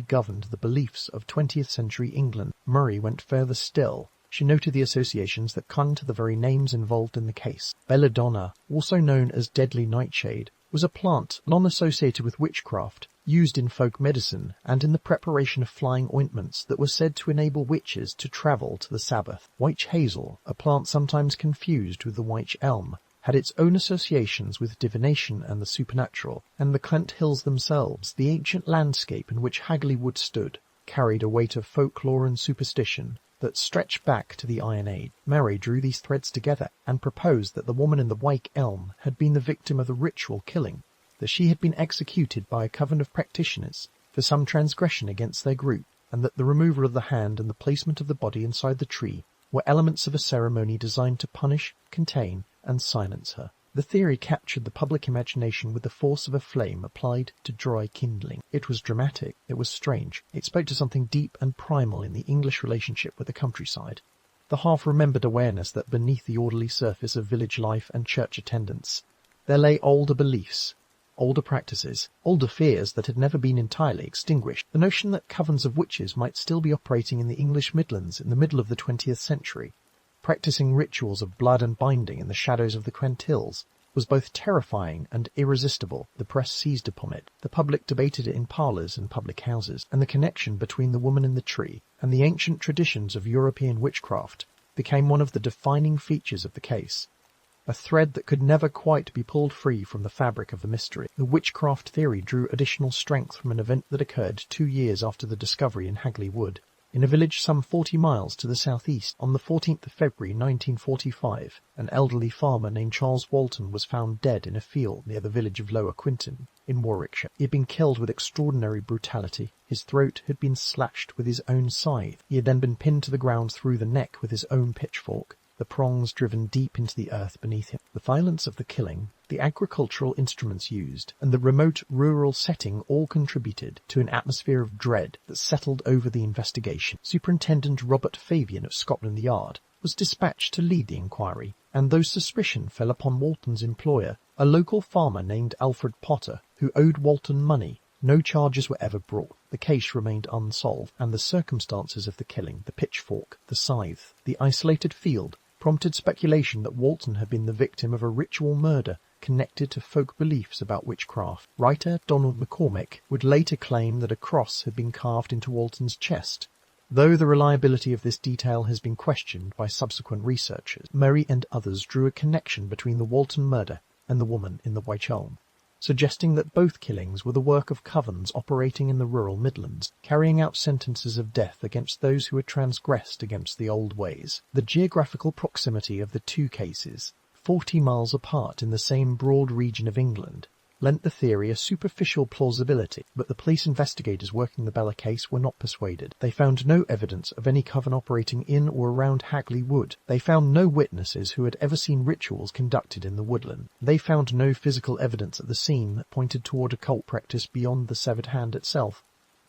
governed the beliefs of 20th century England. Murray went further still. She noted the associations that clung to the very names involved in the case. Belladonna, also known as deadly nightshade, was a plant long associated with witchcraft, used in folk medicine and in the preparation of flying ointments that were said to enable witches to travel to the Sabbath. Wych hazel, a plant sometimes confused with the wych elm, had its own associations with divination and the supernatural, and the Clent Hills themselves, the ancient landscape in which Hagley Wood stood, carried a weight of folklore and superstition that stretched back to the Iron Age. Mary drew these threads together and proposed that the woman in the Wych Elm had been the victim of a ritual killing, that she had been executed by a coven of practitioners for some transgression against their group, and that the removal of the hand and the placement of the body inside the tree were elements of a ceremony designed to punish, contain, and silence her. The theory captured the public imagination with the force of a flame applied to dry kindling. It was dramatic, it was strange, it spoke to something deep and primal in the English relationship with the countryside, the half-remembered awareness that beneath the orderly surface of village life and church attendance there lay older beliefs, older practices, older fears that had never been entirely extinguished. The notion that covens of witches might still be operating in the English Midlands in the middle of the 20th century, practicing rituals of blood and binding in the shadows of the Clent Hills, was both terrifying and irresistible. The press seized upon it, the public debated it in parlours and public houses, and the connection between the woman in the tree and the ancient traditions of European witchcraft became one of the defining features of the case. a thread that could never quite be pulled free from the fabric of the mystery. The witchcraft theory drew additional strength from an event that occurred 2 years after the discovery in Hagley Wood. In a village some 40 miles to the southeast, on the 14th of February 1945, an elderly farmer named Charles Walton was found dead in a field near the village of Lower Quinton, in Warwickshire. He had been killed with extraordinary brutality. His throat had been slashed with his own scythe. He had then been pinned to the ground through the neck with his own pitchfork, the prongs driven deep into the earth beneath him. The violence of the killing, the agricultural instruments used, and the remote rural setting all contributed to an atmosphere of dread that settled over the investigation. Superintendent Robert Fabian of Scotland Yard was dispatched to lead the inquiry, and though suspicion fell upon Walton's employer, a local farmer named Alfred Potter, who owed Walton money, no charges were ever brought. The case remained unsolved, and the circumstances of the killing, the pitchfork, the scythe, the isolated field, prompted speculation that Walton had been the victim of a ritual murder connected to folk beliefs about witchcraft. Writer Donald McCormick would later claim that a cross had been carved into Walton's chest. Though the reliability of this detail has been questioned by subsequent researchers, Murray and others drew a connection between the Walton murder and the woman in the Wych Elm, suggesting that both killings were the work of covens operating in the rural Midlands, carrying out sentences of death against those who had transgressed against the old ways. The geographical proximity of the two cases, 40 miles apart in the same broad region of England, lent the theory a superficial plausibility, but the police investigators working the Bella case were not persuaded. They found no evidence of any coven operating in or around Hagley Wood. They found no witnesses who had ever seen rituals conducted in the woodland. They found no physical evidence at the scene that pointed toward occult practice beyond the severed hand itself.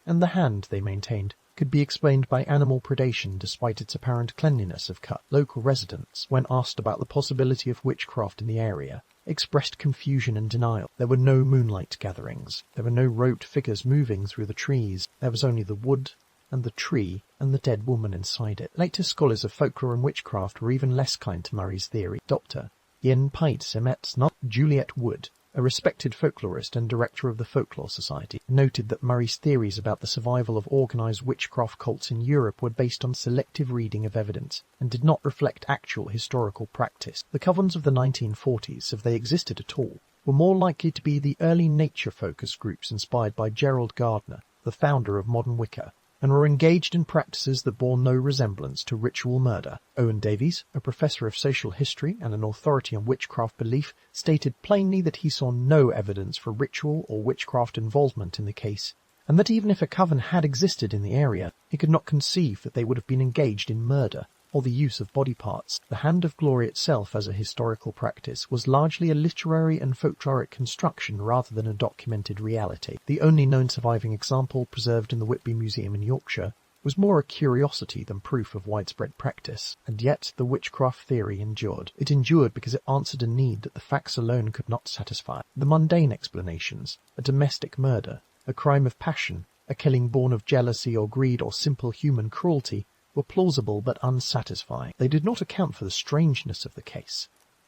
And the hand, they maintained, could be explained by animal predation despite its apparent cleanliness of cut. Local residents, when asked about the possibility of witchcraft in the area, expressed confusion and denial. There were no moonlight gatherings. There were no robed figures moving through the trees. There was only the wood and the tree and the dead woman inside it. Later scholars of folklore and witchcraft were even less kind to Murray's theory. Dr. Ian Pite Semet's not Juliet Wood, a respected folklorist and director of the Folklore Society, noted that Murray's theories about the survival of organised witchcraft cults in Europe were based on selective reading of evidence and did not reflect actual historical practice. The covens of the 1940s, if they existed at all, were more likely to be the early nature-focused groups inspired by Gerald Gardner, the founder of modern Wicca, and were engaged in practices that bore no resemblance to ritual murder. Owen Davies, a professor of social history and an authority on witchcraft belief, stated plainly that he saw no evidence for ritual or witchcraft involvement in the case, and that even if a coven had existed in the area, he could not conceive that they would have been engaged in murder or the use of body parts. The Hand of Glory itself as a historical practice was largely a literary and folkloric construction rather than a documented reality. The only known surviving example preserved in the Whitby Museum in Yorkshire was more a curiosity than proof of widespread practice, and yet the witchcraft theory endured. It endured because it answered a need that the facts alone could not satisfy. The mundane explanations, a domestic murder, a crime of passion, a killing born of jealousy or greed or simple human cruelty, were plausible but unsatisfying. They did not account for the strangeness of the case.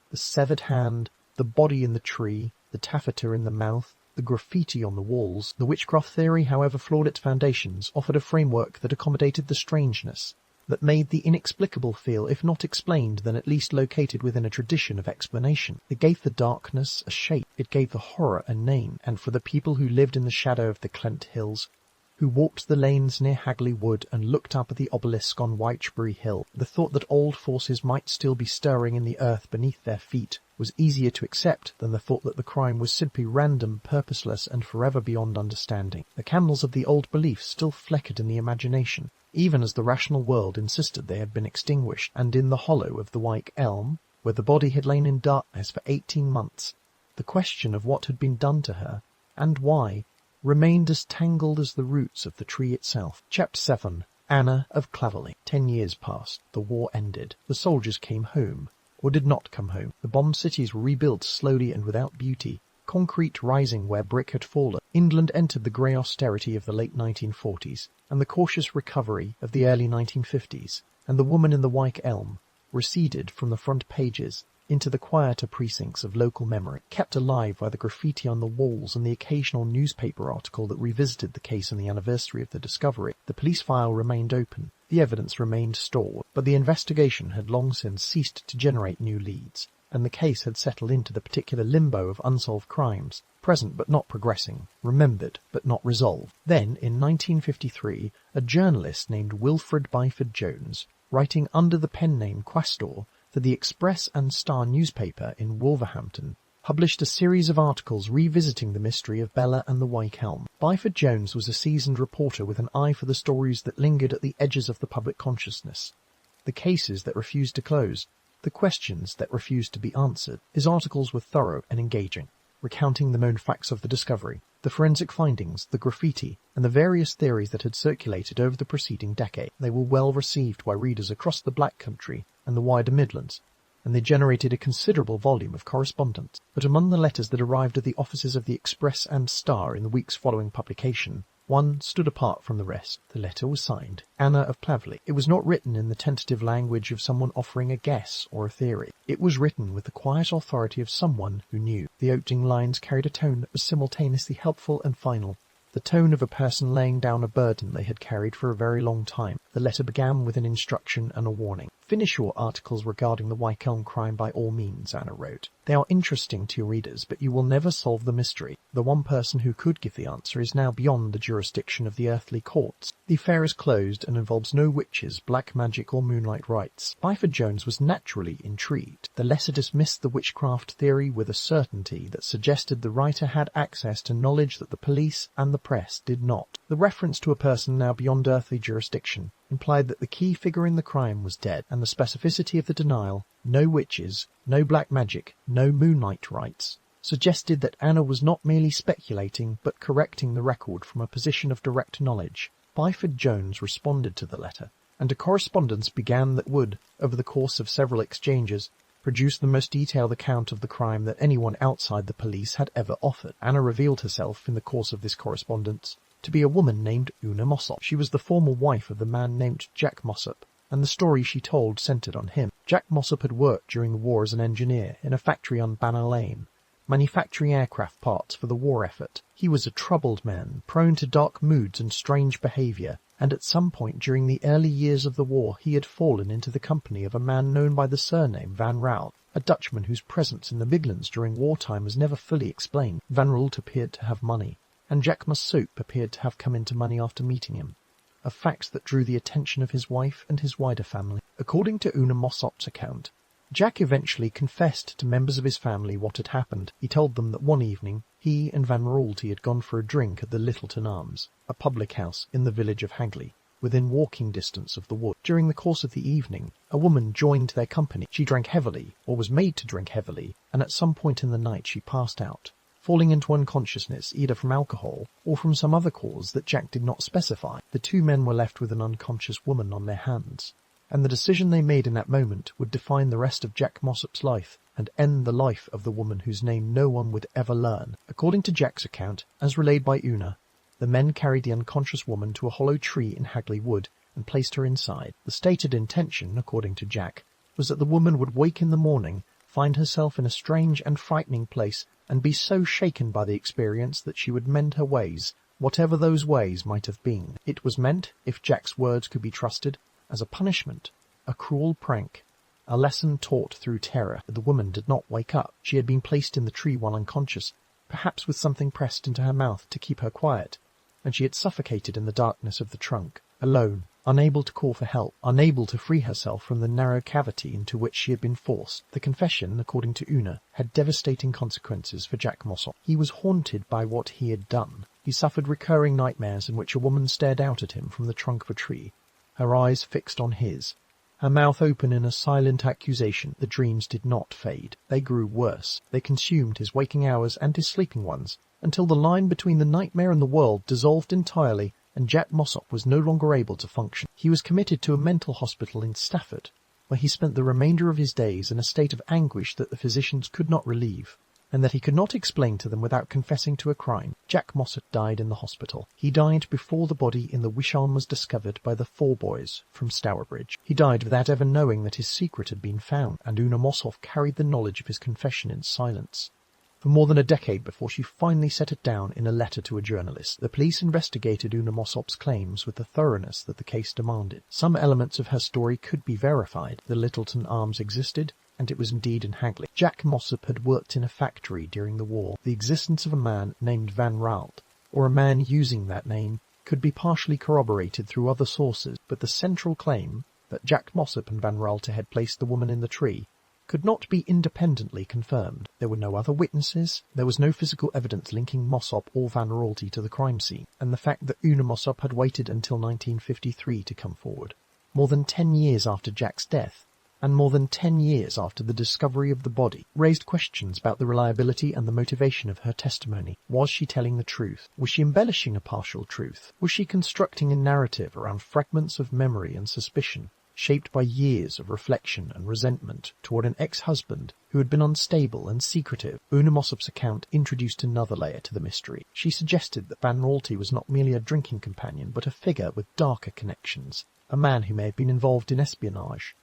The severed hand, the body in the tree, the taffeta in the mouth, the graffiti on the walls. The witchcraft theory, however flawed its foundations, offered a framework that accommodated the strangeness, that made the inexplicable feel, if not explained, then at least located within a tradition of explanation. It gave the darkness a shape, it gave the horror a name, and for the people who lived in the shadow of the Clent Hills, who walked the lanes near Hagley Wood and looked up at the obelisk on Wychbury Hill, the thought that old forces might still be stirring in the earth beneath their feet was easier to accept than the thought that the crime was simply random, purposeless, and forever beyond understanding. The candles of the old belief still flickered in the imagination, even as the rational world insisted they had been extinguished, and in the hollow of the Wych Elm, where the body had lain in darkness for 18 months, the question of what had been done to her, and why, remained as tangled as the roots of the tree itself. Chapter 7. Anna of Claverley. 10 years passed. The war ended. The soldiers came home, or did not come home. The bombed cities were rebuilt slowly and without beauty, concrete rising where brick had fallen. England entered the grey austerity of the late 1940s, and the cautious recovery of the early 1950s, and the woman in the Wych Elm receded from the front pages into the quieter precincts of local memory, kept alive by the graffiti on the walls and the occasional newspaper article that revisited the case on the anniversary of the discovery. The police file remained open, the evidence remained stored, but the investigation had long since ceased to generate new leads, and the case had settled into the particular limbo of unsolved crimes, present but not progressing, remembered but not resolved. Then, in 1953, a journalist named Wilfred Byford Jones, writing under the pen name Quastor for the Express and Star newspaper in Wolverhampton, published a series of articles revisiting the mystery of Bella and the Wych Elm. Byford Jones was a seasoned reporter with an eye for the stories that lingered at the edges of the public consciousness, the cases that refused to close, the questions that refused to be answered. His articles were thorough and engaging, recounting the known facts of the discovery, the forensic findings, the graffiti, and the various theories that had circulated over the preceding decade. They were well received by readers across the Black Country and the wider Midlands, and they generated a considerable volume of correspondence. But among the letters that arrived at the offices of the Express and Star in the weeks following publication, one stood apart from the rest. The letter was signed Anna of Plavley. It was not written in the tentative language of someone offering a guess or a theory. It was written with the quiet authority of someone who knew. The opening lines carried a tone that was simultaneously helpful and final, the tone of a person laying down a burden they had carried for a very long time. The letter began with an instruction and a warning. "Finish your articles regarding the Wych Elm crime by all means," Anna wrote. "They are interesting to your readers, but you will never solve the mystery. The one person who could give the answer is now beyond the jurisdiction of the earthly courts. The affair is closed and involves no witches, black magic or moonlight rites." Byford Jones was naturally intrigued. The letter dismissed the witchcraft theory with a certainty that suggested the writer had access to knowledge that the police and the press did not. The reference to a person now beyond earthly jurisdiction implied that the key figure in the crime was dead, and the specificity of the denial, no witches, no black magic, no moonlight rites, suggested that Anna was not merely speculating but correcting the record from a position of direct knowledge. Byford Jones responded to the letter, and a correspondence began that would, over the course of several exchanges, produce the most detailed account of the crime that anyone outside the police had ever offered. Anna revealed herself in the course of this correspondence to be a woman named Una Mossop. She was the former wife of the man named Jack Mossop, and the story she told centred on him. Jack Mossop had worked during the war as an engineer in a factory on Banner Lane, manufacturing aircraft parts for the war effort. He was a troubled man, prone to dark moods and strange behaviour, and at some point during the early years of the war he had fallen into the company of a man known by the surname Van Raalte, a Dutchman whose presence in the Midlands during wartime was never fully explained. Van Raalte appeared to have money, and Jack Mossop appeared to have come into money after meeting him, a fact that drew the attention of his wife and his wider family. According to Una Mossop's account, Jack eventually confessed to members of his family what had happened. He told them that one evening he and Van Raalte had gone for a drink at the Littleton Arms, a public house in the village of Hagley, within walking distance of the wood. During the course of the evening, a woman joined their company. She drank heavily, or was made to drink heavily, and at some point in the night she passed out, falling into unconsciousness either from alcohol or from some other cause that Jack did not specify. The two men were left with an unconscious woman on their hands, and the decision they made in that moment would define the rest of Jack Mossop's life and end the life of the woman whose name no one would ever learn. According to Jack's account, as relayed by Una, the men carried the unconscious woman to a hollow tree in Hagley Wood and placed her inside. The stated intention, according to Jack, was that the woman would wake in the morning, find herself in a strange and frightening place, and be so shaken by the experience that she would mend her ways, whatever those ways might have been. It was meant, if Jack's words could be trusted, as a punishment, a cruel prank, a lesson taught through terror. The woman did not wake up. She had been placed in the tree while unconscious, perhaps with something pressed into her mouth to keep her quiet, and she had suffocated in the darkness of the trunk, alone, unable to call for help, unable to free herself from the narrow cavity into which she had been forced. The confession, according to Una, had devastating consequences for Jack Mossop. He was haunted by what he had done. He suffered recurring nightmares in which a woman stared out at him from the trunk of a tree, her eyes fixed on his, her mouth open in a silent accusation. The dreams did not fade. They grew worse. They consumed his waking hours and his sleeping ones, until the line between the nightmare and the world dissolved entirely, and Jack Mossop was no longer able to function. He was committed to a mental hospital in Stafford, where he spent the remainder of his days in a state of anguish that the physicians could not relieve, and that he could not explain to them without confessing to a crime. Jack Mossop died in the hospital. He died before the body in the Wych Elm was discovered by the four boys from Stourbridge. He died without ever knowing that his secret had been found, and Una Mossop carried the knowledge of his confession in silence for more than a decade before she finally set it down in a letter to a journalist. The police investigated Una Mossop's claims with the thoroughness that the case demanded. Some elements of her story could be verified. The Littleton Arms existed, and it was indeed in Hagley. Jack Mossop had worked in a factory during the war. The existence of a man named Van Raalte, or a man using that name, could be partially corroborated through other sources, but the central claim that Jack Mossop and Van Raalte had placed the woman in the tree could not be independently confirmed. There were no other witnesses, there was no physical evidence linking Mossop or Van Raalte to the crime scene, and the fact that Una Mossop had waited until 1953 to come forward, more than 10 years after Jack's death, and more than 10 years after the discovery of the body, raised questions about the reliability and the motivation of her testimony. Was she telling the truth? Was she embellishing a partial truth? Was she constructing a narrative around fragments of memory and suspicion, shaped by years of reflection and resentment toward an ex-husband who had been unstable and secretive? Una Mossop's account introduced another layer to the mystery. She suggested that Van Raalte was not merely a drinking companion, but a figure with darker connections, a man who may have been involved in espionage,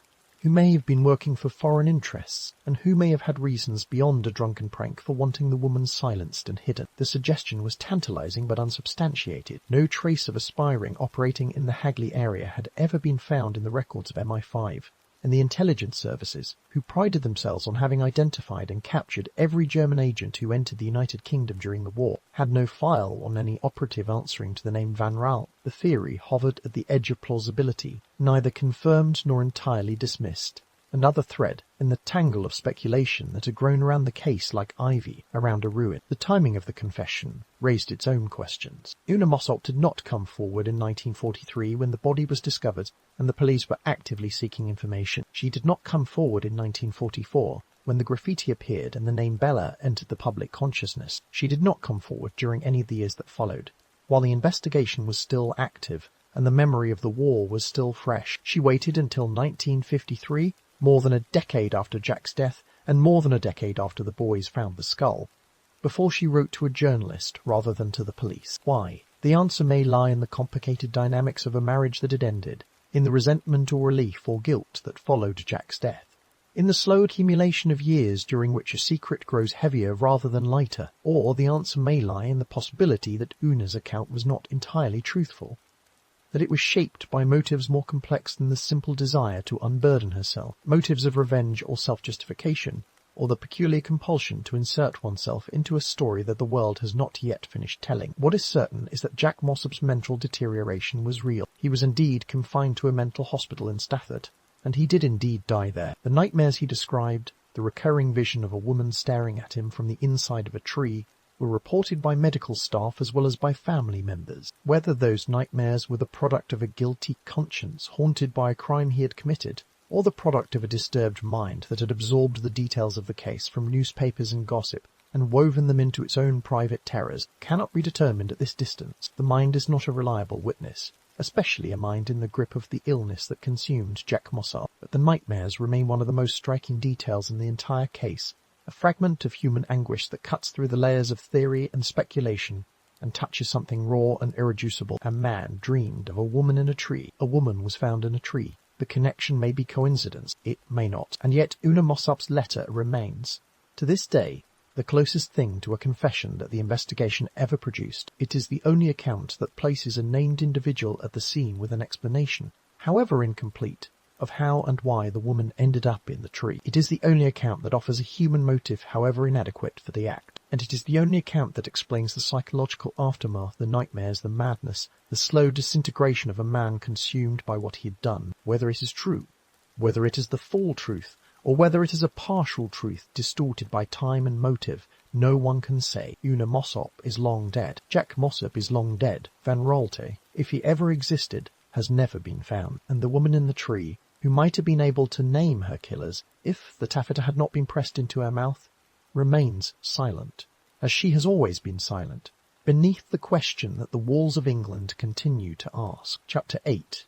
who may have been working for foreign interests, and who may have had reasons beyond a drunken prank for wanting the woman silenced and hidden. The suggestion was tantalizing but unsubstantiated. No trace of a spy operating in the Hagley area had ever been found in the records of MI5, and the intelligence services, who prided themselves on having identified and captured every German agent who entered the United Kingdom during the war, had no file on any operative answering to the name Van Raalte. The theory hovered at the edge of plausibility, neither confirmed nor entirely dismissed. Another thread in the tangle of speculation that had grown around the case like ivy around a ruin. The timing of the confession raised its own questions. Una Mossop did not come forward in 1943 when the body was discovered and the police were actively seeking information. She did not come forward in 1944 when the graffiti appeared and the name Bella entered the public consciousness. She did not come forward during any of the years that followed, while the investigation was still active and the memory of the war was still fresh. She waited until 1953, more than a decade after Jack's death, and more than a decade after the boys found the skull, before she wrote to a journalist rather than to the police. Why? The answer may lie in the complicated dynamics of a marriage that had ended, in the resentment or relief or guilt that followed Jack's death, in the slow accumulation of years during which a secret grows heavier rather than lighter, or the answer may lie in the possibility that Una's account was not entirely truthful, that it was shaped by motives more complex than the simple desire to unburden herself, motives of revenge or self-justification, or the peculiar compulsion to insert oneself into a story that the world has not yet finished telling. What is certain is that Jack Mossop's mental deterioration was real. He was indeed confined to a mental hospital in Stafford, and he did indeed die there. The nightmares he described, the recurring vision of a woman staring at him from the inside of a tree, were reported by medical staff as well as by family members. Whether those nightmares were the product of a guilty conscience haunted by a crime he had committed, or the product of a disturbed mind that had absorbed the details of the case from newspapers and gossip and woven them into its own private terrors, cannot be determined at this distance. The mind is not a reliable witness, especially a mind in the grip of the illness that consumed Jack Mossop. But the nightmares remain one of the most striking details in the entire case, a fragment of human anguish that cuts through the layers of theory and speculation and touches something raw and irreducible. A man dreamed of a woman in a tree. A woman was found in a tree. The connection may be coincidence, it may not, and yet Una Mossop's letter remains, to this day, the closest thing to a confession that the investigation ever produced. It is the only account that places a named individual at the scene with an explanation, however incomplete, of how and why the woman ended up in the tree. It is the only account that offers a human motive, however inadequate, for the act. And it is the only account that explains the psychological aftermath, the nightmares, the madness, the slow disintegration of a man consumed by what he had done. Whether it is true, whether it is the full truth, or whether it is a partial truth distorted by time and motive, no one can say. Una Mossop is long dead. Jack Mossop is long dead. Van Raalte, if he ever existed, has never been found. And the woman in the tree, who might have been able to name her killers if the taffeta had not been pressed into her mouth, remains silent, as she has always been silent, beneath the question that the walls of England continue to ask. Chapter 8.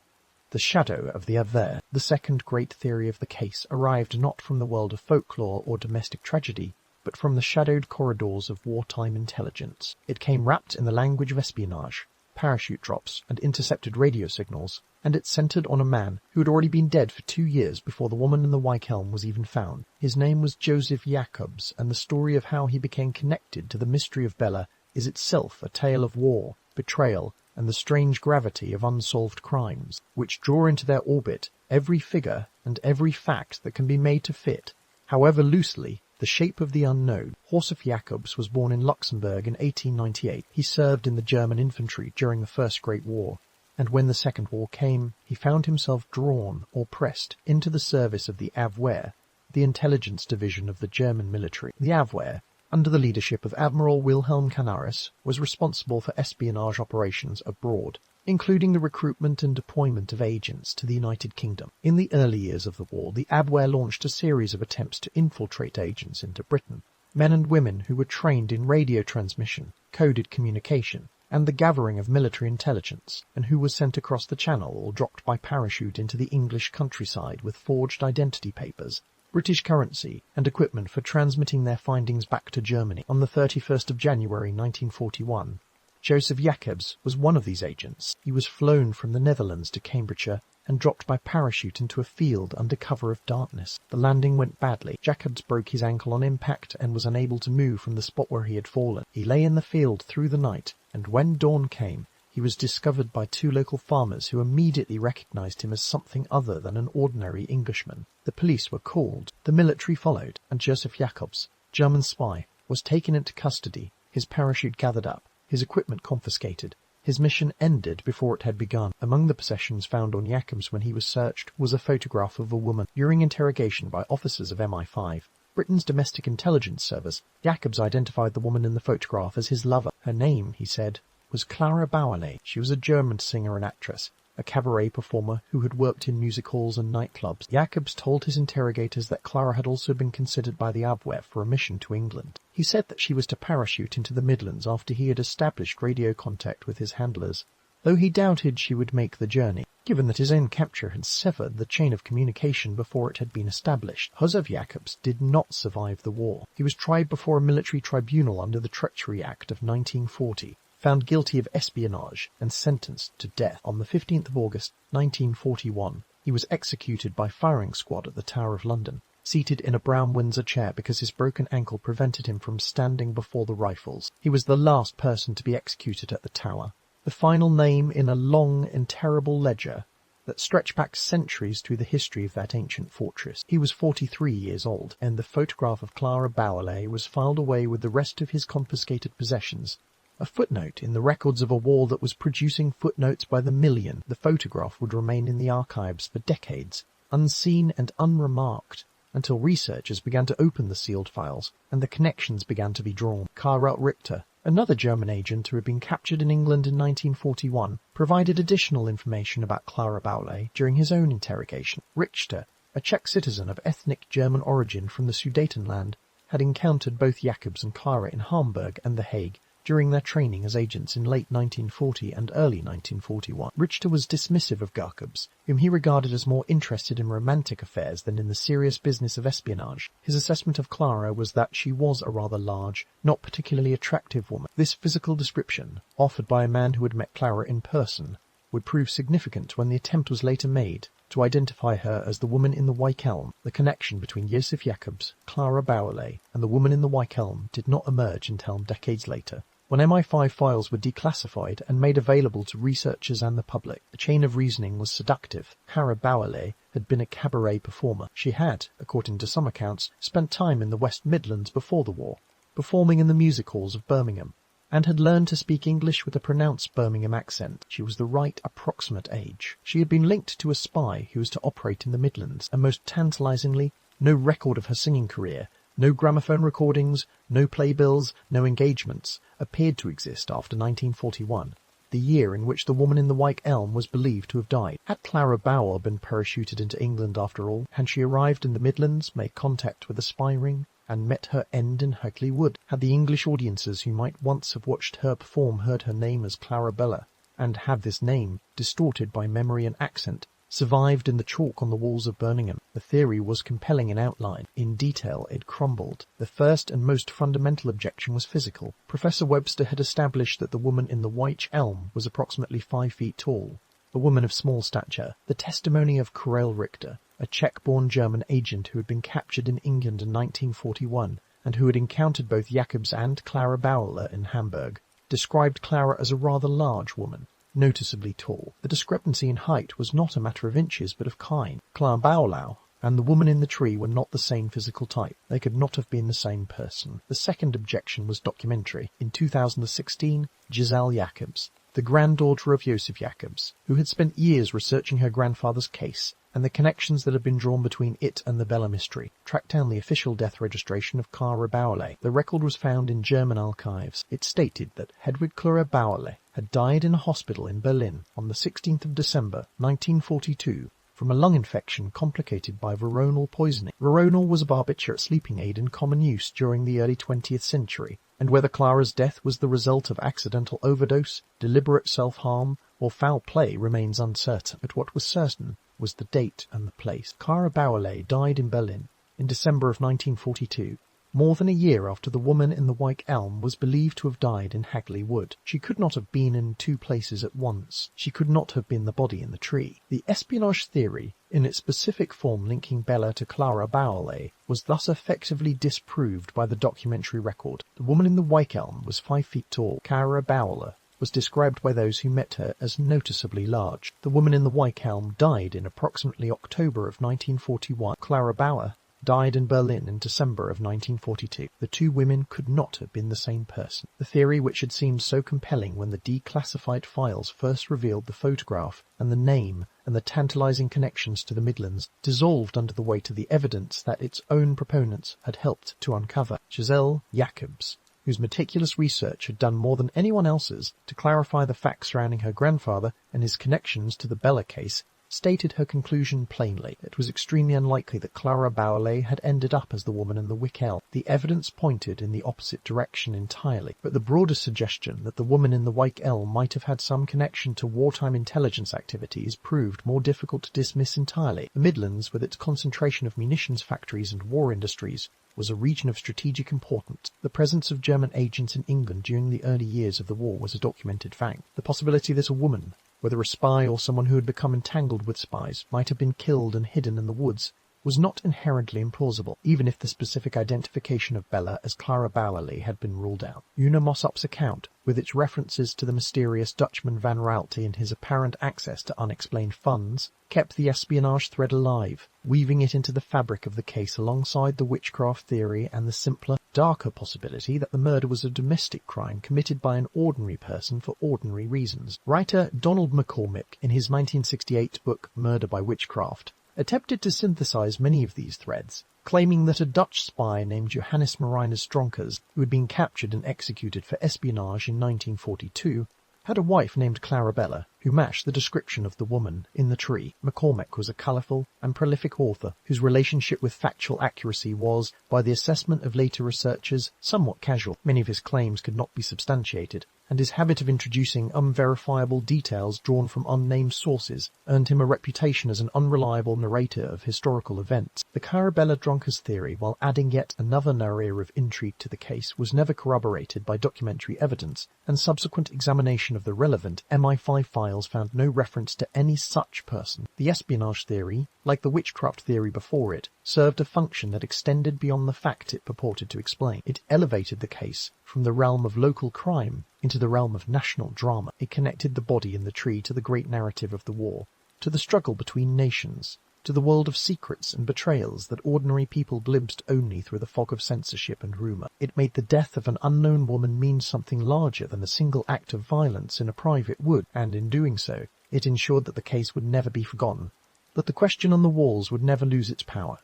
The Shadow of the Avare. The second great theory of the case arrived not from the world of folklore or domestic tragedy, but from the shadowed corridors of wartime intelligence. It came wrapped in the language of espionage, parachute drops, and intercepted radio signals, and it centered on a man who had already been dead for 2 years before the woman in the Wych Elm was even found. His name was Joseph Jacobs, and the story of how he became connected to the mystery of Bella is itself a tale of war, betrayal, and the strange gravity of unsolved crimes, which draw into their orbit every figure and every fact that can be made to fit However loosely, the shape of the unknown. Josef Jacobs was born in Luxembourg in 1898. He served in the German infantry during the First Great War, and when the Second War came, he found himself drawn or pressed into the service of the Abwehr, the intelligence division of the German military. The Abwehr, under the leadership of Admiral Wilhelm Canaris, was responsible for espionage operations abroad, including the recruitment and deployment of agents to the United Kingdom. In the early years of the war, the Abwehr launched a series of attempts to infiltrate agents into Britain, men and women who were trained in radio transmission, coded communication, and the gathering of military intelligence, and who were sent across the Channel or dropped by parachute into the English countryside with forged identity papers, British currency, and equipment for transmitting their findings back to Germany. On the 31st of January 1941, Josef Jacobs was one of these agents. He was flown from the Netherlands to Cambridgeshire and dropped by parachute into a field under cover of darkness. The landing went badly. Jacobs broke his ankle on impact and was unable to move from the spot where he had fallen. He lay in the field through the night, and when dawn came, he was discovered by two local farmers who immediately recognized him as something other than an ordinary Englishman. The police were called, the military followed, and Josef Jacobs, German spy, was taken into custody, his parachute gathered up, his equipment confiscated. His mission ended before it had begun. Among the possessions found on Jacobs when he was searched was a photograph of a woman. During interrogation by officers of MI5, Britain's Domestic Intelligence Service, Jacobs identified the woman in the photograph as his lover. Her name, he said, was Clara Bauerle. She was a German singer and actress, a cabaret performer who had worked in music halls and nightclubs. Jacobs told his interrogators that Clara had also been considered by the Abwehr for a mission to England. He said that she was to parachute into the Midlands after he had established radio contact with his handlers, though he doubted she would make the journey, given that his own capture had severed the chain of communication before it had been established. Josef Jacobs did not survive the war. He was tried before a military tribunal under the Treachery Act of 1940, found guilty of espionage and sentenced to death. On the 15th of August 1941, he was executed by firing squad at the Tower of London, seated in a brown Windsor chair because his broken ankle prevented him from standing before the rifles. He was the last person to be executed at the Tower, the final name in a long and terrible ledger that stretched back centuries through the history of that ancient fortress. He was 43 years old, and the photograph of Clara Bauerle was filed away with the rest of his confiscated possessions. A footnote in the records of a war that was producing footnotes by the million. The photograph would remain in the archives for decades, unseen and unremarked, until researchers began to open the sealed files and the connections began to be drawn. Karl Richter, another German agent who had been captured in England in 1941, provided additional information about Clara Bauerle during his own interrogation. Richter, a Czech citizen of ethnic German origin from the Sudetenland, had encountered both Jacobs and Clara in Hamburg and The Hague during their training as agents in late 1940 and early 1941. Richter was dismissive of Jacobs, whom he regarded as more interested in romantic affairs than in the serious business of espionage. His assessment of Clara was that she was a rather large, not particularly attractive woman. This physical description, offered by a man who had met Clara in person, would prove significant when the attempt was later made to identify her as the woman in the Wych Elm. The connection between Josef Jacobs, Clara Bauerle, and the woman in the Wych Elm did not emerge until decades later, when MI5 files were declassified and made available to researchers and the public. The chain of reasoning was seductive. Clara Bauerle had been a cabaret performer. She had, according to some accounts, spent time in the West Midlands before the war, performing in the music halls of Birmingham, and had learned to speak English with a pronounced Birmingham accent. She was the right approximate age. She had been linked to a spy who was to operate in the Midlands, and most tantalizingly, no record of her singing career, no gramophone recordings, no playbills, no engagements, appeared to exist after 1941, the year in which the woman in the Wych Elm was believed to have died. Had Clara Bauer been parachuted into England after all? Had she arrived in the Midlands, made contact with a spy ring, and met her end in Hagley Wood? Had the English audiences who might once have watched her perform heard her name as Clara Bella, and had this name, distorted by memory and accent, survived in the chalk on the walls of Birmingham? The theory was compelling in outline. In detail, it crumbled. The first and most fundamental objection was physical. Professor Webster had established that the woman in the Wych Elm was approximately 5 feet tall, a woman of small stature. The testimony of Karel Richter, a Czech-born German agent who had been captured in England in 1941 and who had encountered both Jacobs and Clara Bauerle in Hamburg, described Clara as a rather large woman, noticeably tall. The discrepancy in height was not a matter of inches but of kind. Clara Bauerle and the woman in the tree were not the same physical type. They could not have been the same person. The second objection was documentary. In 2016, Giselle Jacobs, the granddaughter of Joseph Jacobs, who had spent years researching her grandfather's case and the connections that had been drawn between it and the Bella mystery, tracked down the official death registration of Clara Bauerle. The record was found in German archives. It stated that Hedwig Clara Bauerle had died in a hospital in Berlin on the 16th of December 1942 from a lung infection complicated by veronal poisoning. Veronal was a barbiturate sleeping aid in common use during the early 20th century, and whether Clara's death was the result of accidental overdose, deliberate self-harm, or foul play remains uncertain. But what was certain was the date and the place. Clara Bauerle died in Berlin in December of 1942, more than a year after the woman in the Wych Elm was believed to have died in Hagley Wood. She could not have been in two places at once. She could not have been the body in the tree. The espionage theory, in its specific form linking Bella to Clara Bauerle, was thus effectively disproved by the documentary record. The woman in the Wych Elm was 5 feet tall. Clara Bauerle was described by those who met her as noticeably large. The woman in the Wych Elm died in approximately October of 1941. Clara Bauer died in Berlin in December of 1942. The two women could not have been the same person. The theory, which had seemed so compelling when the declassified files first revealed the photograph and the name and the tantalizing connections to the Midlands, dissolved under the weight of the evidence that its own proponents had helped to uncover. Giselle Jacobs, whose meticulous research had done more than anyone else's to clarify the facts surrounding her grandfather and his connections to the Bella case, stated her conclusion plainly. It was extremely unlikely that Clara Bauerle had ended up as the woman in the Wych Elm. The evidence pointed in the opposite direction entirely, but the broader suggestion that the woman in the Wych Elm might have had some connection to wartime intelligence activities proved more difficult to dismiss entirely. The Midlands, with its concentration of munitions factories and war industries, was a region of strategic importance. The presence of German agents in England during the early years of the war was a documented fact. The possibility that a woman, whether a spy or someone who had become entangled with spies, might have been killed and hidden in the woods was not inherently implausible, even if the specific identification of Bella as Clara Bauerle had been ruled out. Una Mossop's account, with its references to the mysterious Dutchman Van Raalte and his apparent access to unexplained funds, kept the espionage thread alive, weaving it into the fabric of the case alongside the witchcraft theory and the simpler, darker possibility that the murder was a domestic crime committed by an ordinary person for ordinary reasons. Writer Donald McCormick, in his 1968 book Murder by Witchcraft, attempted to synthesize many of these threads, claiming that a Dutch spy named Johannes Marinus Dronkers, who had been captured and executed for espionage in 1942, had a wife named Clarabella, who matched the description of the woman in the tree. McCormack was a colourful and prolific author whose relationship with factual accuracy was, by the assessment of later researchers, somewhat casual. Many of his claims could not be substantiated, and his habit of introducing unverifiable details drawn from unnamed sources earned him a reputation as an unreliable narrator of historical events. The Clarabella Dronkers theory, while adding yet another layer of intrigue to the case, was never corroborated by documentary evidence, and subsequent examination of the relevant MI5 files found no reference to any such person. The espionage theory, like the witchcraft theory before it, served a function that extended beyond the fact it purported to explain. It elevated the case from the realm of local crime into the realm of national drama. It connected the body in the tree to the great narrative of the war, to the struggle between nations, to the world of secrets and betrayals that ordinary people glimpsed only through the fog of censorship and rumour. It made the death of an unknown woman mean something larger than a single act of violence in a private wood, and in doing so, it ensured that the case would never be forgotten, that the question on the walls would never lose its power,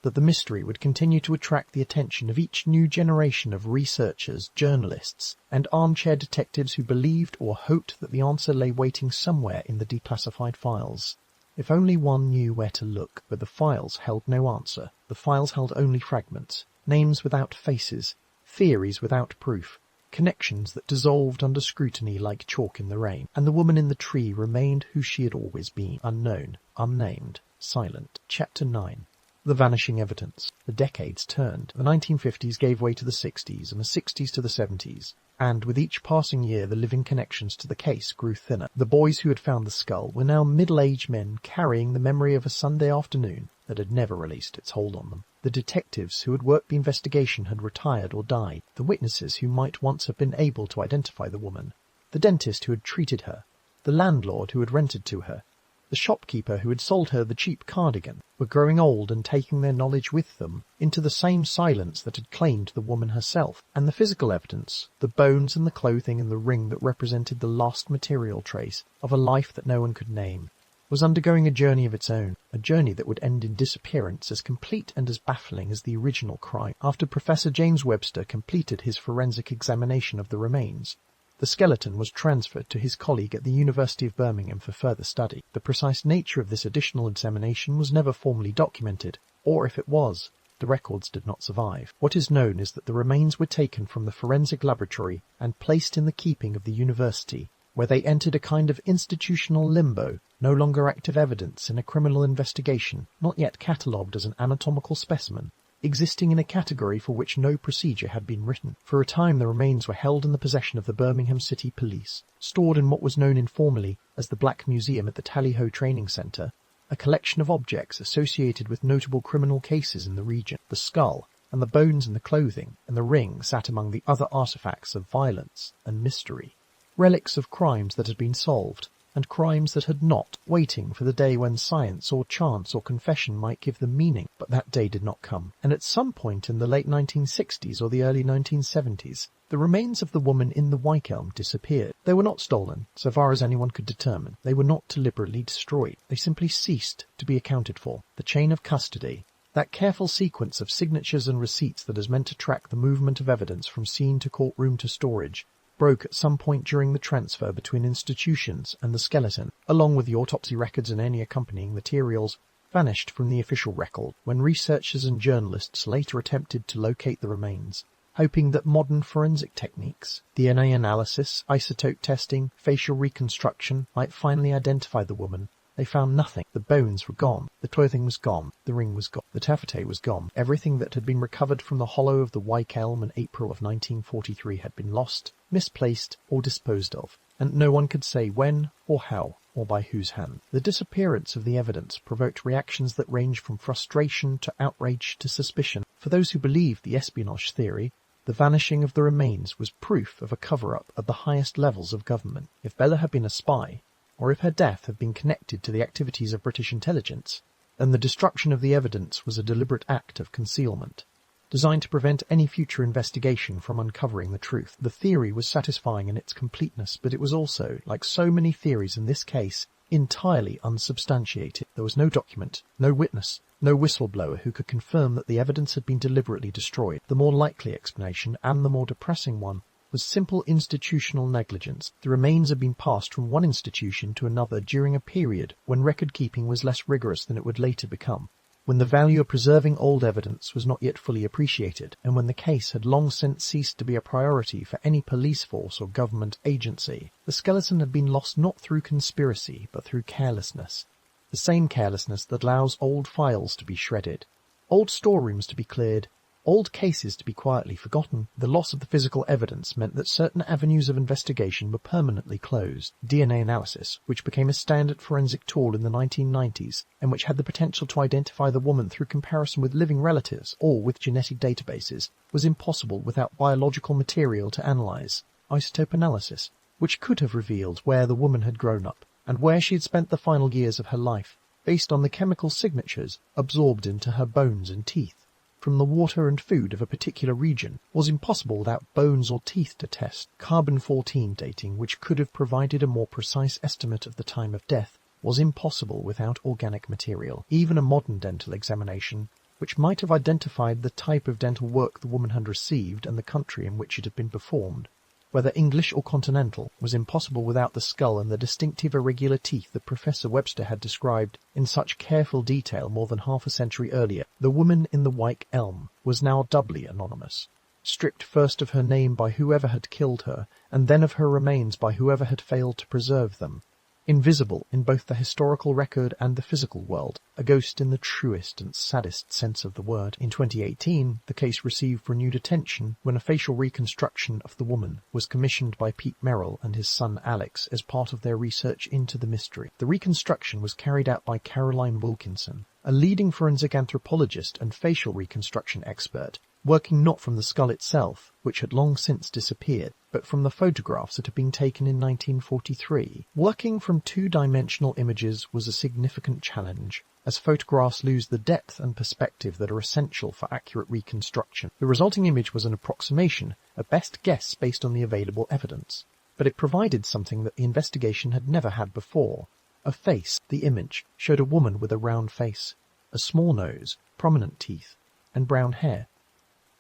that the mystery would continue to attract the attention of each new generation of researchers, journalists, and armchair detectives who believed or hoped that the answer lay waiting somewhere in the declassified files. If only one knew where to look, but the files held no answer. The files held only fragments, names without faces, theories without proof, connections that dissolved under scrutiny like chalk in the rain, and the woman in the tree remained who she had always been, unknown, unnamed, silent. Chapter 9. The vanishing evidence. The decades turned. The 1950s gave way to the 60s, and the 60s to the 70s, and with each passing year the living connections to the case grew thinner. The boys who had found the skull were now middle-aged men carrying the memory of a Sunday afternoon that had never released its hold on them. The detectives who had worked the investigation had retired or died. The witnesses who might once have been able to identify the woman. The dentist who had treated her. The landlord who had rented to her. the shopkeeper who had sold her the cheap cardigan, were growing old and taking their knowledge with them into the same silence that had claimed the woman herself, and the physical evidence, the bones and the clothing and the ring that represented the last material trace of a life that no one could name, was undergoing a journey of its own, a journey that would end in disappearance as complete and as baffling as the original crime. After Professor James Webster completed his forensic examination of the remains, the skeleton was transferred to his colleague at the University of Birmingham for further study. The precise nature of this additional examination was never formally documented, or if it was, the records did not survive. What is known is that the remains were taken from the forensic laboratory and placed in the keeping of the university, where they entered a kind of institutional limbo, no longer active evidence in a criminal investigation, not yet catalogued as an anatomical specimen, existing in a category for which no procedure had been written. For a time the remains were held in the possession of the Birmingham City Police, stored in what was known informally as the Black Museum at the Tally-Ho Training Centre, a collection of objects associated with notable criminal cases in the region. The skull, and the bones and the clothing, and the ring sat among the other artefacts of violence and mystery, relics of crimes that had been solved, and crimes that had not, waiting for the day when science or chance or confession might give them meaning. But that day did not come, and at some point in the late 1960s or the early 1970s, the remains of the woman in the Wych Elm disappeared. They were not stolen, so far as anyone could determine. They were not deliberately destroyed. They simply ceased to be accounted for. The chain of custody, that careful sequence of signatures and receipts that is meant to track the movement of evidence from scene to courtroom to storage, broke at some point during the transfer between institutions, and the skeleton, along with the autopsy records and any accompanying materials, vanished from the official record when researchers and journalists later attempted to locate the remains, hoping that modern forensic techniques, DNA analysis, isotope testing, facial reconstruction, might finally identify the woman. They found nothing. The bones were gone. The clothing was gone. The ring was gone. The taffeta was gone. Everything that had been recovered from the hollow of the Wych Elm in April of 1943 had been lost, misplaced, or disposed of, and no one could say when, or how, or by whose hand. The disappearance of the evidence provoked reactions that ranged from frustration to outrage to suspicion. For those who believed the espionage theory, the vanishing of the remains was proof of a cover-up at the highest levels of government. If Bella had been a spy, or if her death had been connected to the activities of British intelligence, then the destruction of the evidence was a deliberate act of concealment, designed to prevent any future investigation from uncovering the truth. The theory was satisfying in its completeness, but it was also, like so many theories in this case, entirely unsubstantiated. There was no document, no witness, no whistleblower who could confirm that the evidence had been deliberately destroyed. The more likely explanation, and the more depressing one, was simple institutional negligence. The remains had been passed from one institution to another during a period when record-keeping was less rigorous than it would later become, when the value of preserving old evidence was not yet fully appreciated, and when the case had long since ceased to be a priority for any police force or government agency. The skeleton had been lost not through conspiracy, but through carelessness. The same carelessness that allows old files to be shredded, old storerooms to be cleared, old cases to be quietly forgotten. The loss of the physical evidence meant that certain avenues of investigation were permanently closed. DNA analysis, which became a standard forensic tool in the 1990s, and which had the potential to identify the woman through comparison with living relatives or with genetic databases, was impossible without biological material to analyze. Isotope analysis, which could have revealed where the woman had grown up, and where she had spent the final years of her life, based on the chemical signatures absorbed into her bones and teeth from the water and food of a particular region, was impossible without bones or teeth to test. Carbon-14 dating, which could have provided a more precise estimate of the time of death, was impossible without organic material. Even a modern dental examination, which might have identified the type of dental work the woman had received and the country in which it had been performed, whether English or continental, was impossible without the skull and the distinctive irregular teeth that Professor Webster had described in such careful detail more than half a century earlier. The woman in the Wych Elm was now doubly anonymous, stripped first of her name by whoever had killed her, and then of her remains by whoever had failed to preserve them. Invisible in both the historical record and the physical world, a ghost in the truest and saddest sense of the word. In 2018, the case received renewed attention when a facial reconstruction of the woman was commissioned by Pete Merrill and his son Alex as part of their research into the mystery. The reconstruction was carried out by Caroline Wilkinson, a leading forensic anthropologist and facial reconstruction expert working not from the skull itself, which had long since disappeared, but from the photographs that had been taken in 1943. Working from two-dimensional images was a significant challenge, as photographs lose the depth and perspective that are essential for accurate reconstruction. The resulting image was an approximation, a best guess based on the available evidence, but it provided something that the investigation had never had before. A face. The image showed a woman with a round face, a small nose, prominent teeth, and brown hair.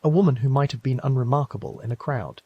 A woman who might have been unremarkable in a crowd,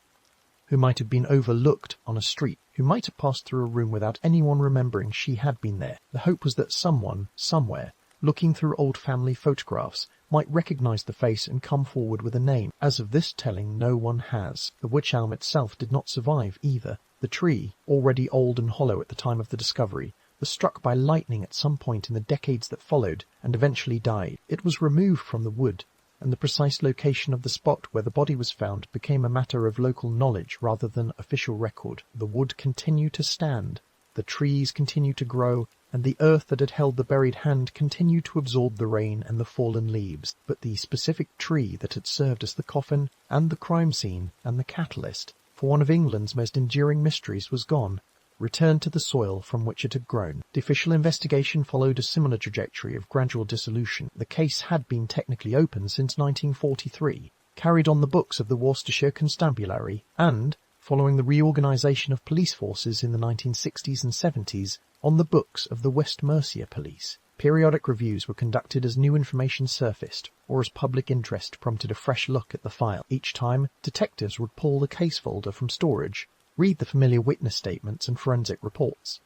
who might have been overlooked on a street, who might have passed through a room without anyone remembering she had been there. The hope was that someone, somewhere, looking through old family photographs, might recognize the face and come forward with a name. As of this telling, no one has. The wych elm itself did not survive either. The tree, already old and hollow at the time of the discovery, was struck by lightning at some point in the decades that followed and eventually died. It was removed from the wood, and the precise location of the spot where the body was found became a matter of local knowledge rather than official record. The wood continued to stand, the trees continued to grow, and the earth that had held the buried hand continued to absorb the rain and the fallen leaves. But the specific tree that had served as the coffin and the crime scene and the catalyst for one of England's most enduring mysteries was gone, returned to the soil from which it had grown. The official investigation followed a similar trajectory of gradual dissolution. The case had been technically open since 1943, carried on the books of the Worcestershire Constabulary, and, following the reorganisation of police forces in the 1960s and 70s, on the books of the West Mercia Police. Periodic reviews were conducted as new information surfaced, or as public interest prompted a fresh look at the file. Each time, detectives would pull the case folder from storage, read the familiar witness statements and forensic reports,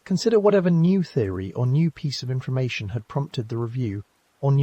consider whatever new theory or new piece of information had prompted the review, and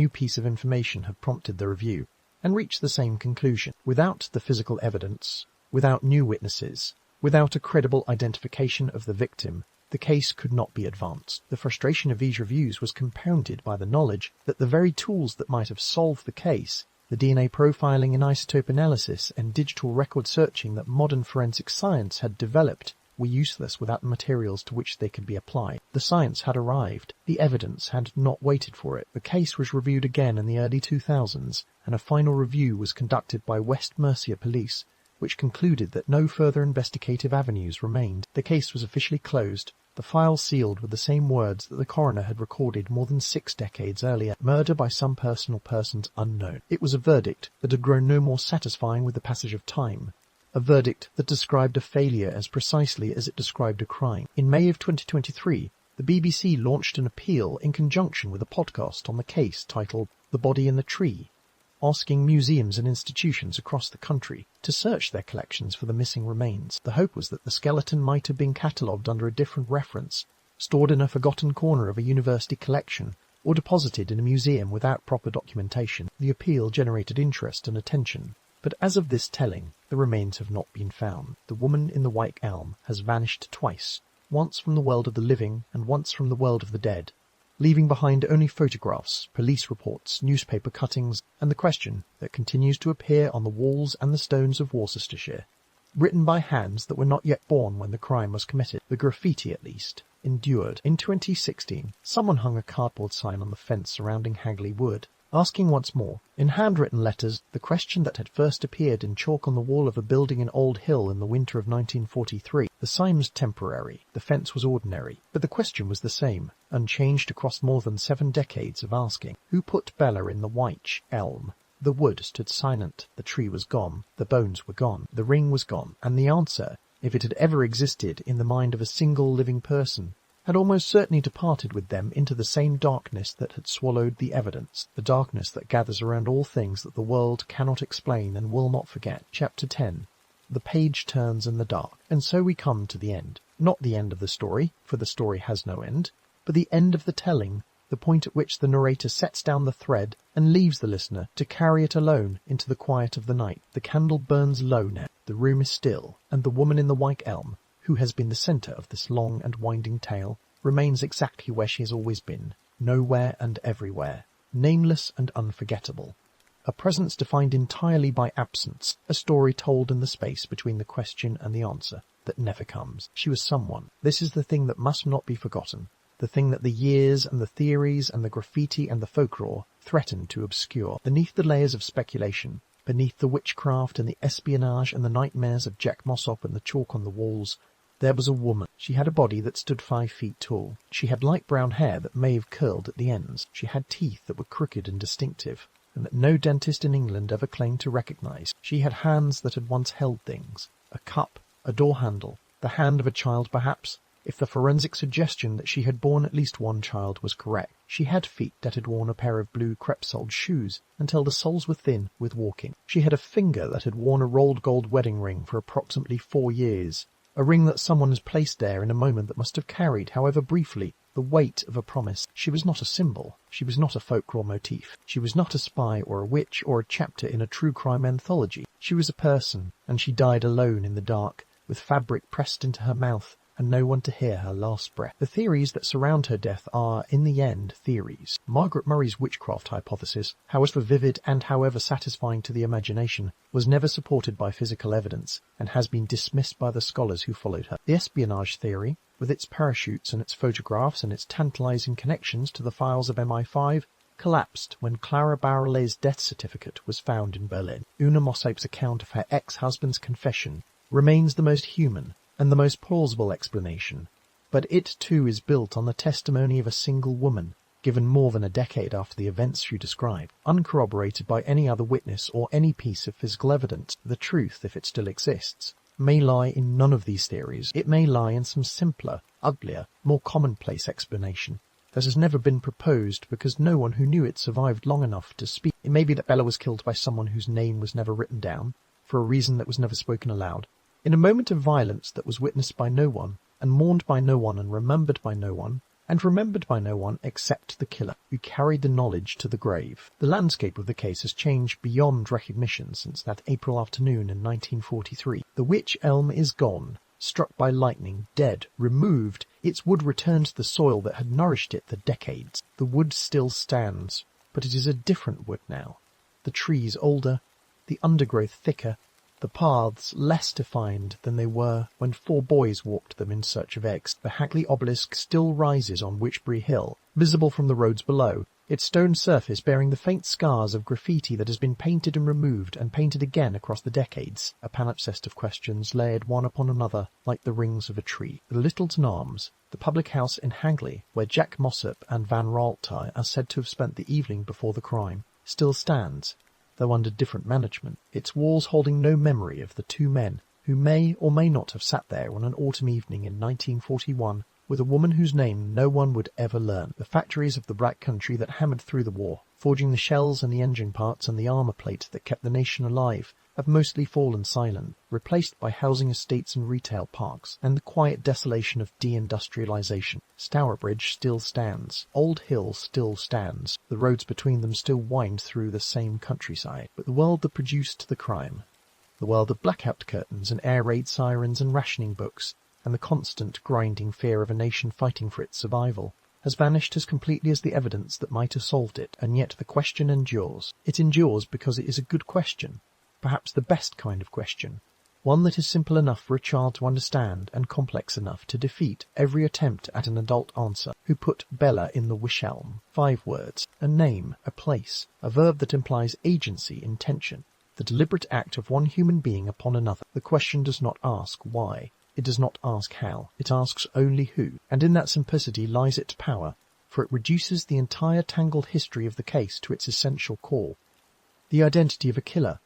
reach the same conclusion. Without the physical evidence, without new witnesses, without a credible identification of the victim, the case could not be advanced. The frustration of these reviews was compounded by the knowledge that the very tools that might have solved the case, the DNA profiling and isotope analysis and digital record searching that modern forensic science had developed, were useless without the materials to which they could be applied. The science had arrived. The evidence had not waited for it. The case was reviewed again in the early 2000s, and a final review was conducted by West Mercia Police, which concluded that no further investigative avenues remained. The case was officially closed, the file sealed with the same words that the coroner had recorded more than 6 decades earlier: murder by some person or persons unknown. It was a verdict that had grown no more satisfying with the passage of time, a verdict that described a failure as precisely as it described a crime. In May of 2023, the BBC launched an appeal in conjunction with a podcast on the case titled The Body in the Tree, asking museums and institutions across the country to search their collections for the missing remains. The hope was that the skeleton might have been catalogued under a different reference, stored in a forgotten corner of a university collection, or deposited in a museum without proper documentation. The appeal generated interest and attention, but as of this telling, the remains have not been found. The woman in the Wych Elm has vanished twice, once from the world of the living and once from the world of the dead, leaving behind only photographs, police reports, newspaper cuttings, and the question that continues to appear on the walls and the stones of Worcestershire, written by hands that were not yet born when the crime was committed. The graffiti, at least, endured. In 2016, someone hung a cardboard sign on the fence surrounding Hagley Wood, asking once more, in handwritten letters, the question that had first appeared in chalk on the wall of a building in Old Hill in the winter of 1943. The sign was temporary, the fence was ordinary, but the question was the same, unchanged across more than 7 decades of asking. Who put Bella in the Wych Elm? The wood stood silent, the tree was gone, the bones were gone, the ring was gone, and the answer, if it had ever existed in the mind of a single living person, had almost certainly departed with them into the same darkness that had swallowed the evidence, the darkness that gathers around all things that the world cannot explain and will not forget. Chapter 10. The page turns in the dark. And so we come to the end. Not the end of the story, for the story has no end, but the end of the telling, the point at which the narrator sets down the thread and leaves the listener to carry it alone into the quiet of the night. The candle burns low now, the room is still, and the woman in the Wych Elm, who has been the centre of this long and winding tale, remains exactly where she has always been, nowhere and everywhere, nameless and unforgettable. A presence defined entirely by absence, a story told in the space between the question and the answer that never comes. She was someone. This is the thing that must not be forgotten, the thing that the years and the theories and the graffiti and the folklore threaten to obscure. Beneath the layers of speculation, Beneath the witchcraft and the espionage and the nightmares of Jack Mossop and the chalk on the walls, there was a woman. She had a body that stood 5 feet tall. She had light brown hair that may have curled at the ends. She had teeth that were crooked and distinctive, and that no dentist in England ever claimed to recognize. She had hands that had once held things. A cup, a door handle, the hand of a child perhaps, if the forensic suggestion that she had borne at least one child was correct. She had feet that had worn a pair of blue crepe-soled shoes until the soles were thin with walking. She had a finger that had worn a rolled gold wedding ring for approximately 4 years, a ring that someone has placed there in a moment that must have carried, however briefly, the weight of a promise. She was not a symbol. She was not a folklore motif. She was not a spy or a witch or a chapter in a true crime anthology. She was a person, and she died alone in the dark, with fabric pressed into her mouth, and no one to hear her last breath. The theories that surround her death are, in the end, theories. Margaret Murray's witchcraft hypothesis, however vivid and however satisfying to the imagination, was never supported by physical evidence, and has been dismissed by the scholars who followed her. The espionage theory, with its parachutes and its photographs and its tantalizing connections to the files of MI5, collapsed when Clara Barrelet's death certificate was found in Berlin. Una Mossop's account of her ex-husband's confession remains the most human and the most plausible explanation, but it too is built on the testimony of a single woman, given more than a decade after the events she described, uncorroborated by any other witness or any piece of physical evidence. The truth, if it still exists, may lie in none of these theories. It may lie in some simpler, uglier, more commonplace explanation that has never been proposed because no one who knew it survived long enough to speak. It may be that Bella was killed by someone whose name was never written down, for a reason that was never spoken aloud, in a moment of violence that was witnessed by no one, and mourned by no one, and remembered by no one, except the killer, who carried the knowledge to the grave. The landscape of the case has changed beyond recognition since that April afternoon in 1943. The Wych Elm is gone, struck by lightning, dead, removed, its wood returned to the soil that had nourished it for decades. The wood still stands, but it is a different wood now. The trees older, the undergrowth thicker, the paths less defined than they were when 4 boys walked them in search of eggs. The Hagley obelisk still rises on Witchbury Hill, visible from the roads below, its stone surface bearing the faint scars of graffiti that has been painted and removed and painted again across the decades, a palimpsest of questions layered one upon another like the rings of a tree. The Littleton Arms, the public house in Hagley, where Jack Mossop and Van Raalte are said to have spent the evening before the crime, still stands, though under different management, its walls holding no memory of the 2 men who may or may not have sat there on an autumn evening in 1941 with a woman whose name no one would ever learn. The factories of the Black Country that hammered through the war, forging the shells and the engine parts and the armour plate that kept the nation alive, have mostly fallen silent, replaced by housing estates and retail parks, and the quiet desolation of deindustrialization. Stourbridge still stands. Old Hill still stands. The roads between them still wind through the same countryside. But the world that produced the crime, the world of blackout curtains and air raid sirens and rationing books, and the constant grinding fear of a nation fighting for its survival, has vanished as completely as the evidence that might have solved it, and yet the question endures. It endures because it is a good question, perhaps the best kind of question, one that is simple enough for a child to understand and complex enough to defeat every attempt at an adult answer. Who put Bella in the Wych Elm? 5 words, a name, a place, a verb that implies agency, intention, the deliberate act of one human being upon another. The question does not ask why. It does not ask how. It asks only who. And in that simplicity lies its power, for it reduces the entire tangled history of the case to its essential core. The identity of a killer,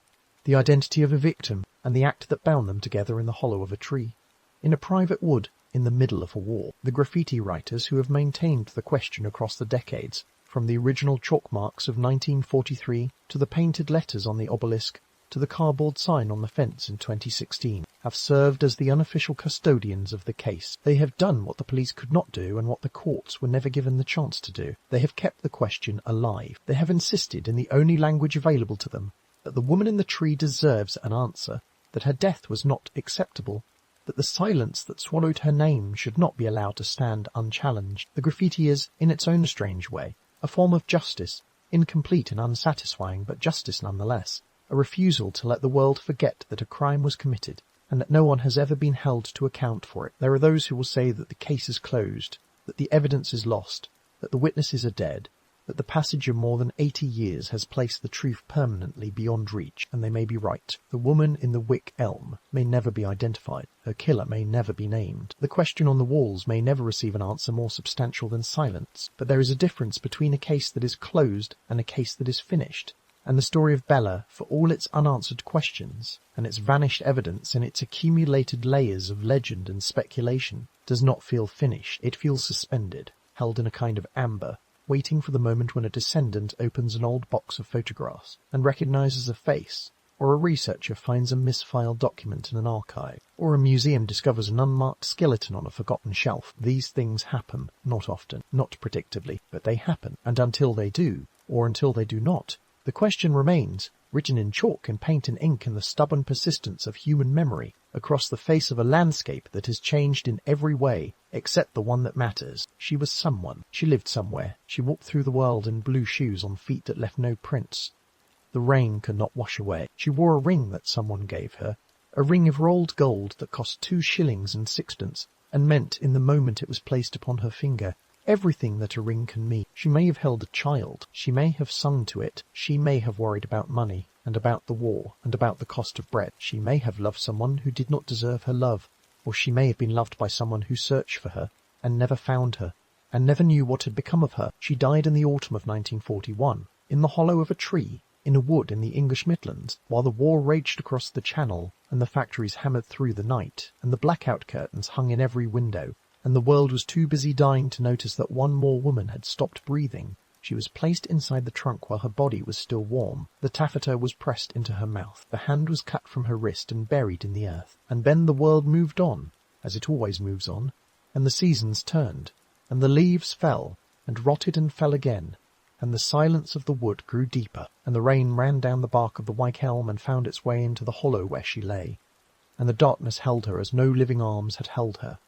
the identity of a victim, and the act that bound them together in the hollow of a tree, in a private wood, in the middle of a war. The graffiti writers who have maintained the question across the decades, from the original chalk marks of 1943 to the painted letters on the obelisk to the cardboard sign on the fence in 2016, have served as the unofficial custodians of the case. They have done what the police could not do and what the courts were never given the chance to do. They have kept the question alive. They have insisted in the only language available to them that the woman in the tree deserves an answer, that her death was not acceptable, that the silence that swallowed her name should not be allowed to stand unchallenged. The graffiti is, in its own strange way, a form of justice, incomplete and unsatisfying, but justice nonetheless, a refusal to let the world forget that a crime was committed, and that no one has ever been held to account for it. There are those who will say that the case is closed, that the evidence is lost, that the witnesses are dead, but the passage of more than 80 years has placed the truth permanently beyond reach, and they may be right. The woman in the Wych Elm may never be identified. Her killer may never be named. The question on the walls may never receive an answer more substantial than silence. But there is a difference between a case that is closed and a case that is finished. And the story of Bella, for all its unanswered questions, and its vanished evidence and its accumulated layers of legend and speculation, does not feel finished. It feels suspended, held in a kind of amber, waiting for the moment when a descendant opens an old box of photographs and recognizes a face, or a researcher finds a misfiled document in an archive, or a museum discovers an unmarked skeleton on a forgotten shelf. These things happen, not often, not predictably, but they happen, and until they do, or until they do not, the question remains, written in chalk and paint and ink in the stubborn persistence of human memory, across the face of a landscape that has changed in every way, except the one that matters. She was someone. She lived somewhere. She walked through the world in blue shoes on feet that left no prints. The rain could not wash away. She wore a ring that someone gave her, a ring of rolled gold that cost 2 shillings and sixpence, and meant, in the moment it was placed upon her finger, everything that a ring can mean. She may have held a child. She may have sung to it. She may have worried about money, and about the war, and about the cost of bread. She may have loved someone who did not deserve her love, or she may have been loved by someone who searched for her, and never found her, and never knew what had become of her. She died in the autumn of 1941, in the hollow of a tree, in a wood in the English Midlands, while the war raged across the Channel, and the factories hammered through the night, and the blackout curtains hung in every window, and the world was too busy dying to notice that one more woman had stopped breathing. She was placed inside the trunk while her body was still warm. The taffeta was pressed into her mouth. The hand was cut from her wrist and buried in the earth. And then the world moved on, as it always moves on, and the seasons turned, and the leaves fell, and rotted and fell again, and the silence of the wood grew deeper, and the rain ran down the bark of the Wych Elm and found its way into the hollow where she lay, and the darkness held her as no living arms had held her,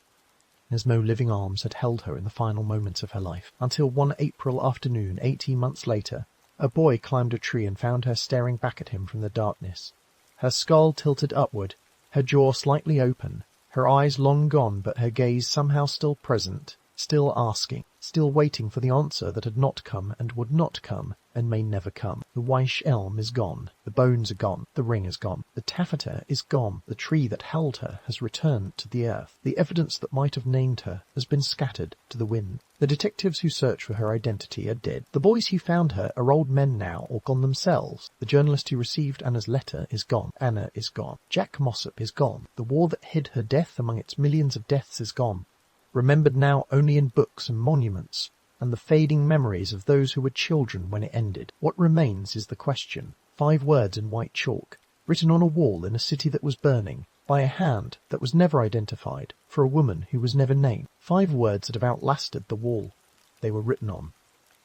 as no living arms had held her in the final moments of her life, until one April afternoon, 18 months later, a boy climbed a tree and found her staring back at him from the darkness, her skull tilted upward, her jaw slightly open, her eyes long gone but her gaze somehow still present, still asking, still waiting for the answer that had not come and would not come and may never come. The Wych Elm is gone, the bones are gone, the ring is gone, the taffeta is gone, the tree that held her has returned to the earth, the evidence that might have named her has been scattered to the wind. The detectives who search for her identity are dead. The boys who found her are old men now or gone themselves. The journalist who received Anna's letter is gone. Anna is gone. Jack Mossop is gone. The war that hid her death among its millions of deaths is gone, remembered now only in books and monuments, and the fading memories of those who were children when it ended. What remains is the question. 5 words in white chalk, written on a wall in a city that was burning, by a hand that was never identified, for a woman who was never named. 5 words that have outlasted the wall they were written on,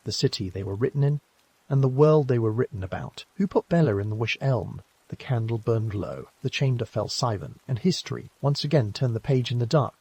the city they were written in, and the world they were written about. Who put Bella in the Wych Elm? The candle burned low, the chamber fell silent, and history once again turned the page in the dark